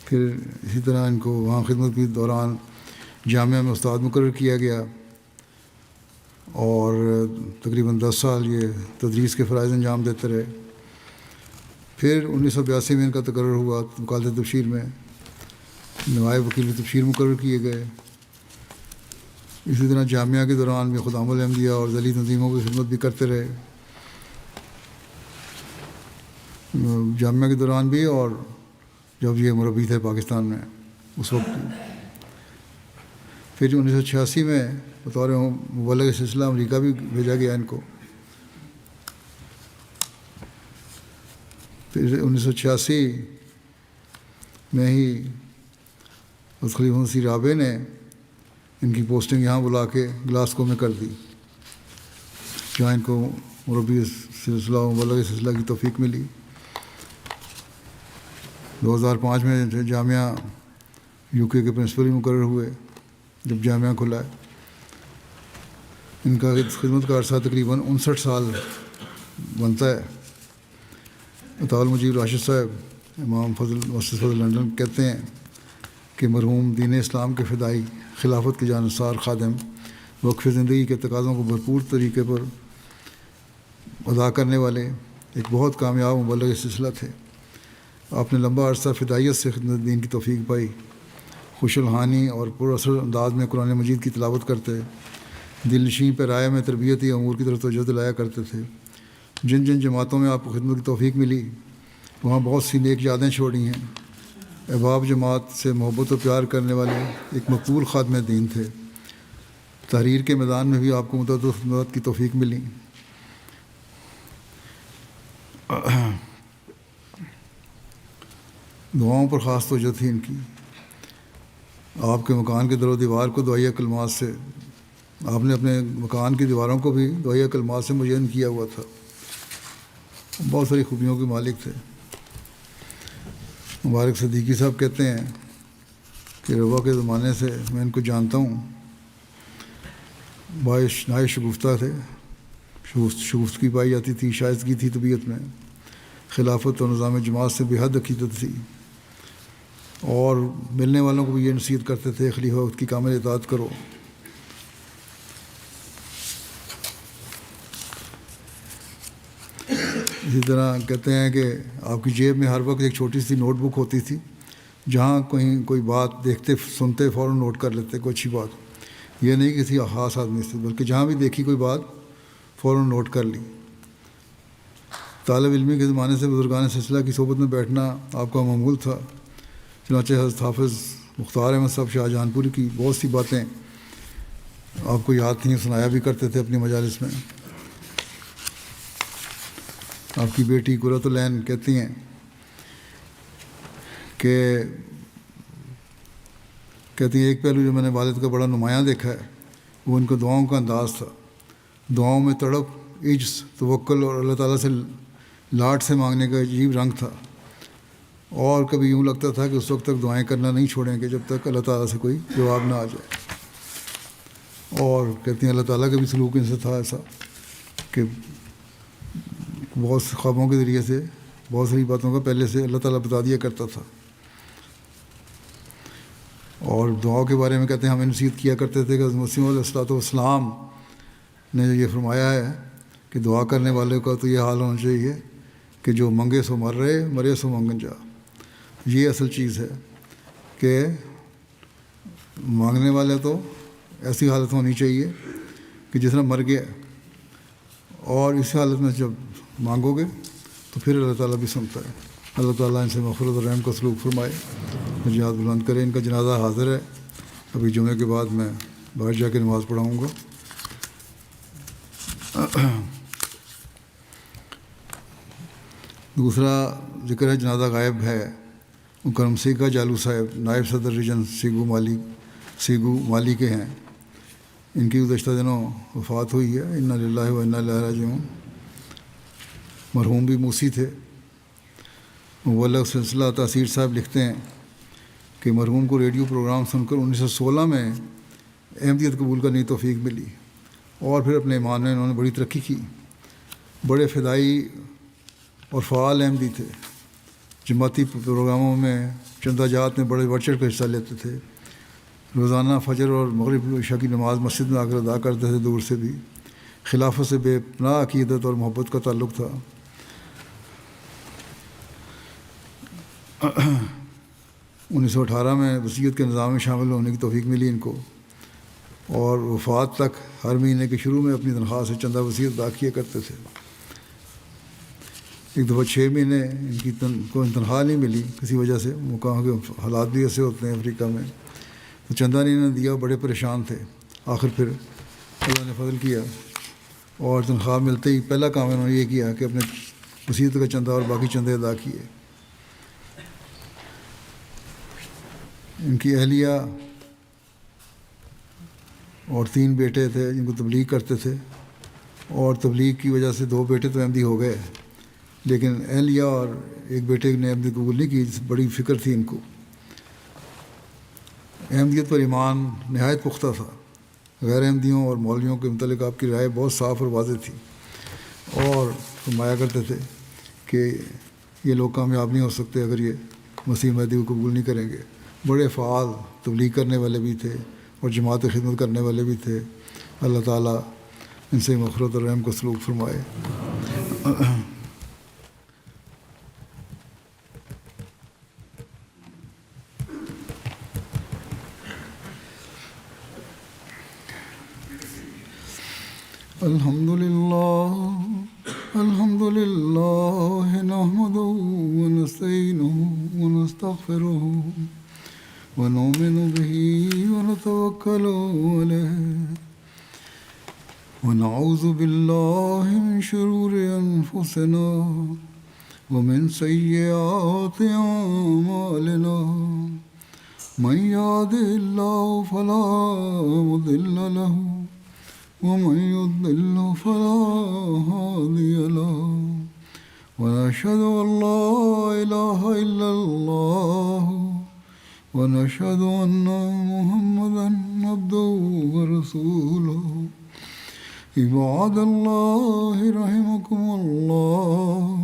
پھر اسی طرح ان کو وہاں خدمت کے دوران جامعہ میں استاد مقرر کیا گیا اور تقریباً 10 سال یہ تدریس کے فرائض انجام دیتے رہے۔ پھر 1982 میں ان کا تقرر ہوا وکالت تبشیر میں، نوائب وکیل تبشیر مقرر کیے گئے۔ اسی طرح جامعہ کے دوران بھی خدام الاحمدیہ اور ذیلی تنظیموں کی خدمت بھی کرتے رہے، جامعہ کے دوران بھی اور جب یہ مربی تھے پاکستان میں اس وقت۔ پھر 1986 میں بطور مبلغ سلسلہ امریکہ بھی بھیجا گیا ان کو۔ پھر 1986 میں ہی خلیفہ مسیح رابع نے ان کی پوسٹنگ یہاں بلا کے گلاسکو میں کر دی، جہاں ان کو مربی سلسلہ مبلغ سلسلہ کی توفیق ملی۔ 2005 میں جامعہ یو کے پرنسپل بھی مقرر ہوئے جب جامعہ کھلا ہے۔ ان کا خدمت کا عرصہ تقریباً 59 سال بنتا ہے۔ عطاء المجید راشد صاحب امام فضل مسجد فضل لنڈن کہتے ہیں کہ مرحوم دین اسلام کے فدائی، خلافت کے جانثار خادم، وقف زندگی کے تقاضوں کو بھرپور طریقے پر ادا کرنے والے ایک بہت کامیاب مبلغ سلسلہ تھے۔ آپ نے لمبا عرصہ فدائیت سے خدمت دین کی توفیق پائی۔ خوش الحانی اور پر اثر انداز میں قرآن مجید کی تلاوت کرتے، دل نشین پیرائے میں تربیتی امور کی طرف توجہ دلایا کرتے تھے۔ جن جن جماعتوں میں آپ کو خدمت کی توفیق ملی وہاں بہت سی نیک یادیں چھوڑی ہیں۔ احباب جماعت سے محبت و پیار کرنے والے ایک مقبول خادم دین تھے۔ تحریر کے میدان میں بھی آپ کو متعدد خدمات کی توفیق ملی۔ دعاؤں پر خاص توجہ تھی ان کی. آپ کے مکان کے در و دیوار کو دعائیہ کلمات سے، آپ نے اپنے مکان کی دیواروں کو بھی دعائیہ کلمات سے مزین کیا ہوا تھا. بہت ساری خوبیوں کے مالک تھے. مبارک صدیقی صاحب کہتے ہیں کہ ربا کے زمانے سے میں ان کو جانتا ہوں. باعث نہایت شگفتہ تھے، شگفتگی پائی جاتی تھی، شائستگی تھی طبیعت میں. خلافت اور نظام جماعت سے بے حد عقیدت تھی، اور ملنے والوں کو بھی یہ نصیحت کرتے تھے خلیفہ وقت کی کامل اطاعت کرو. اسی طرح کہتے ہیں کہ آپ کی جیب میں ہر وقت ایک چھوٹی سی نوٹ بک ہوتی تھی، جہاں کہیں کوئی بات دیکھتے سنتے فوراً نوٹ کر لیتے کوئی اچھی بات. یہ نہیں کسی خاص آدمی سے، بلکہ جہاں بھی دیکھی کوئی بات فوراً نوٹ کر لی. طالب علمی کے زمانے سے بزرگان سلسلہ کی صحبت میں بیٹھنا آپ کا معمول تھا. چنانچہ حضرت حافظ مختار احمد صاحب شاہ جہان پوری کی بہت سی باتیں آپ کو یاد تھیں، سنایا بھی کرتے تھے اپنی مجالس میں. آپ کی بیٹی قرۃ العین کہتی ہیں کہ ایک پہلو جو میں نے والد کا بڑا نمایاں دیکھا ہے وہ ان کو دعاؤں کا انداز تھا. دعاؤں میں تڑپ، عجز، توکل اور اللہ تعالیٰ سے لاٹ سے مانگنے کا عجیب رنگ تھا. اور کبھی یوں لگتا تھا کہ اس وقت تک دعائیں کرنا نہیں چھوڑیں گے جب تک اللہ تعالیٰ سے کوئی جواب نہ آ جائے. اور کہتی ہیں اللہ تعالیٰ کا بھی سلوک ان سے تھا ایسا کہ بہت سے خوابوں کے ذریعے سے بہت ساری باتوں کا پہلے سے اللہ تعالیٰ بتا دیا کرتا تھا. اور دعاؤں کے بارے میں کہتے ہیں ہمیں نصیحت کیا کرتے تھے کہ حضرت مسیح علیہ الصلوۃ والسلام نے یہ فرمایا ہے کہ دعا کرنے والے کا تو یہ حال ہونا چاہیے کہ جو منگے سو مر رہے، مرے سو منگن جا. یہ اصل چیز ہے کہ مانگنے والے تو ایسی حالت ہونی چاہیے کہ جس طرح مر گیا، اور اس حالت میں جب مانگو گے تو پھر اللہ تعالیٰ بھی سنتا ہے. اللہ تعالیٰ ان سے مغفرت اور رحم کا سلوک فرمائے، نجات بلند کرے. ان کا جنازہ حاضر ہے، ابھی جمعے کے بعد میں باہر جا کے نماز پڑھاؤں گا. دوسرا ذکر ہے جنازہ غائب ہے مکرم سیگا جالو صاحب، نائب صدر ریجن سیگو مالی کے ہیں. ان کی گزشتہ دنوں وفات ہوئی ہے. انا للہ و انا الیہ راجعون. مرحوم بھی موسی تھے. مبلغ سلسلہ تاثیر صاحب لکھتے ہیں کہ مرحوم کو ریڈیو پروگرام سن کر 1916 میں احمدیت قبول کرنے کی توفیق ملی، اور پھر اپنے ایمان میں انہوں نے بڑی ترقی کی. بڑے فدائی اور فعال احمدی تھے. جماعتی پروگراموں میں، چندہ جات میں بڑے بڑھ چڑھ کر حصہ لیتے تھے. روزانہ فجر اور مغرب عشاء کی نماز مسجد میں آ کر ادا کرتے تھے. دور سے بھی خلافت سے بے پناہ عقیدت اور محبت کا تعلق تھا. 1918 میں وصیت کے نظام میں شامل ہونے کی توفیق ملی ان کو، اور وفات تک ہر مہینے کے شروع میں اپنی تنخواہ سے چندہ وصیت ادا کیا کرتے تھے. ایک دفعہ 6 مہینے ان کی کوئی تنخواہ نہیں ملی کسی وجہ سے. مقام کے حالات بھی ایسے ہوتے ہیں افریقہ میں، تو چندہ نہیں انہوں نے دیا. بڑے پریشان تھے. آخر پھر اللہ نے فضل کیا، اور تنخواہ ملتے ہی پہلا کام انہوں نے یہ کیا کہ اپنے وصیت کا چندہ اور باقی چندے ادا کیے. ان کی اہلیہ اور 3 بیٹے تھے جن کو تبلیغ کرتے تھے، اور تبلیغ کی وجہ سے 2 بیٹے تو احمدی ہو گئے، لیکن اہلیہ اور ایک بیٹے نے احمدی قبول نہیں کی. بڑی فکر تھی ان کو. احمدیت پر ایمان نہایت پختہ تھا. غیر احمدیوں اور مولویوں کے متعلق آپ کی رائے بہت صاف اور واضح تھی، اور فرمایا کرتے تھے کہ یہ لوگ کامیاب نہیں ہو سکتے اگر یہ مسیح مہدی کو قبول نہیں کریں گے. بڑے فعال تبلیغ کرنے والے بھی تھے اور جماعت خدمت کرنے والے بھی تھے. اللہ تعالیٰ ان سے مغفرت اور رحم کا سلوک فرمائے. الحمد لله نحمده ونستعينه ونستغفره ونؤمن به ونتوكل عليه ونعوذ بالله من شرور أنفسنا ومن سيئات أعمالنا من يهده الله فلا مضل له ومن يضلل فلا هادي له ونشهد أن لا إله إلا الله ونشهد أن محمدا عبده ورسوله عباد الله رحمكم الله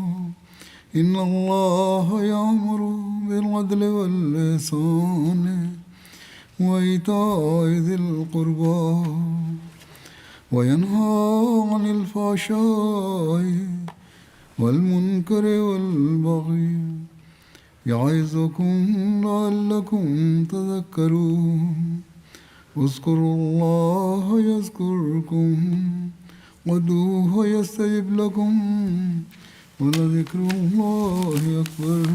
إن الله يأمر بالعدل والإحسان وإيتاء ذي القربى وينهى عن الفحشاء والمنكر والبغي يعظكم لعلكم تذكرون اذكروا الله يذكركم وادعوه يستجب لكم ولذكر الله أكبر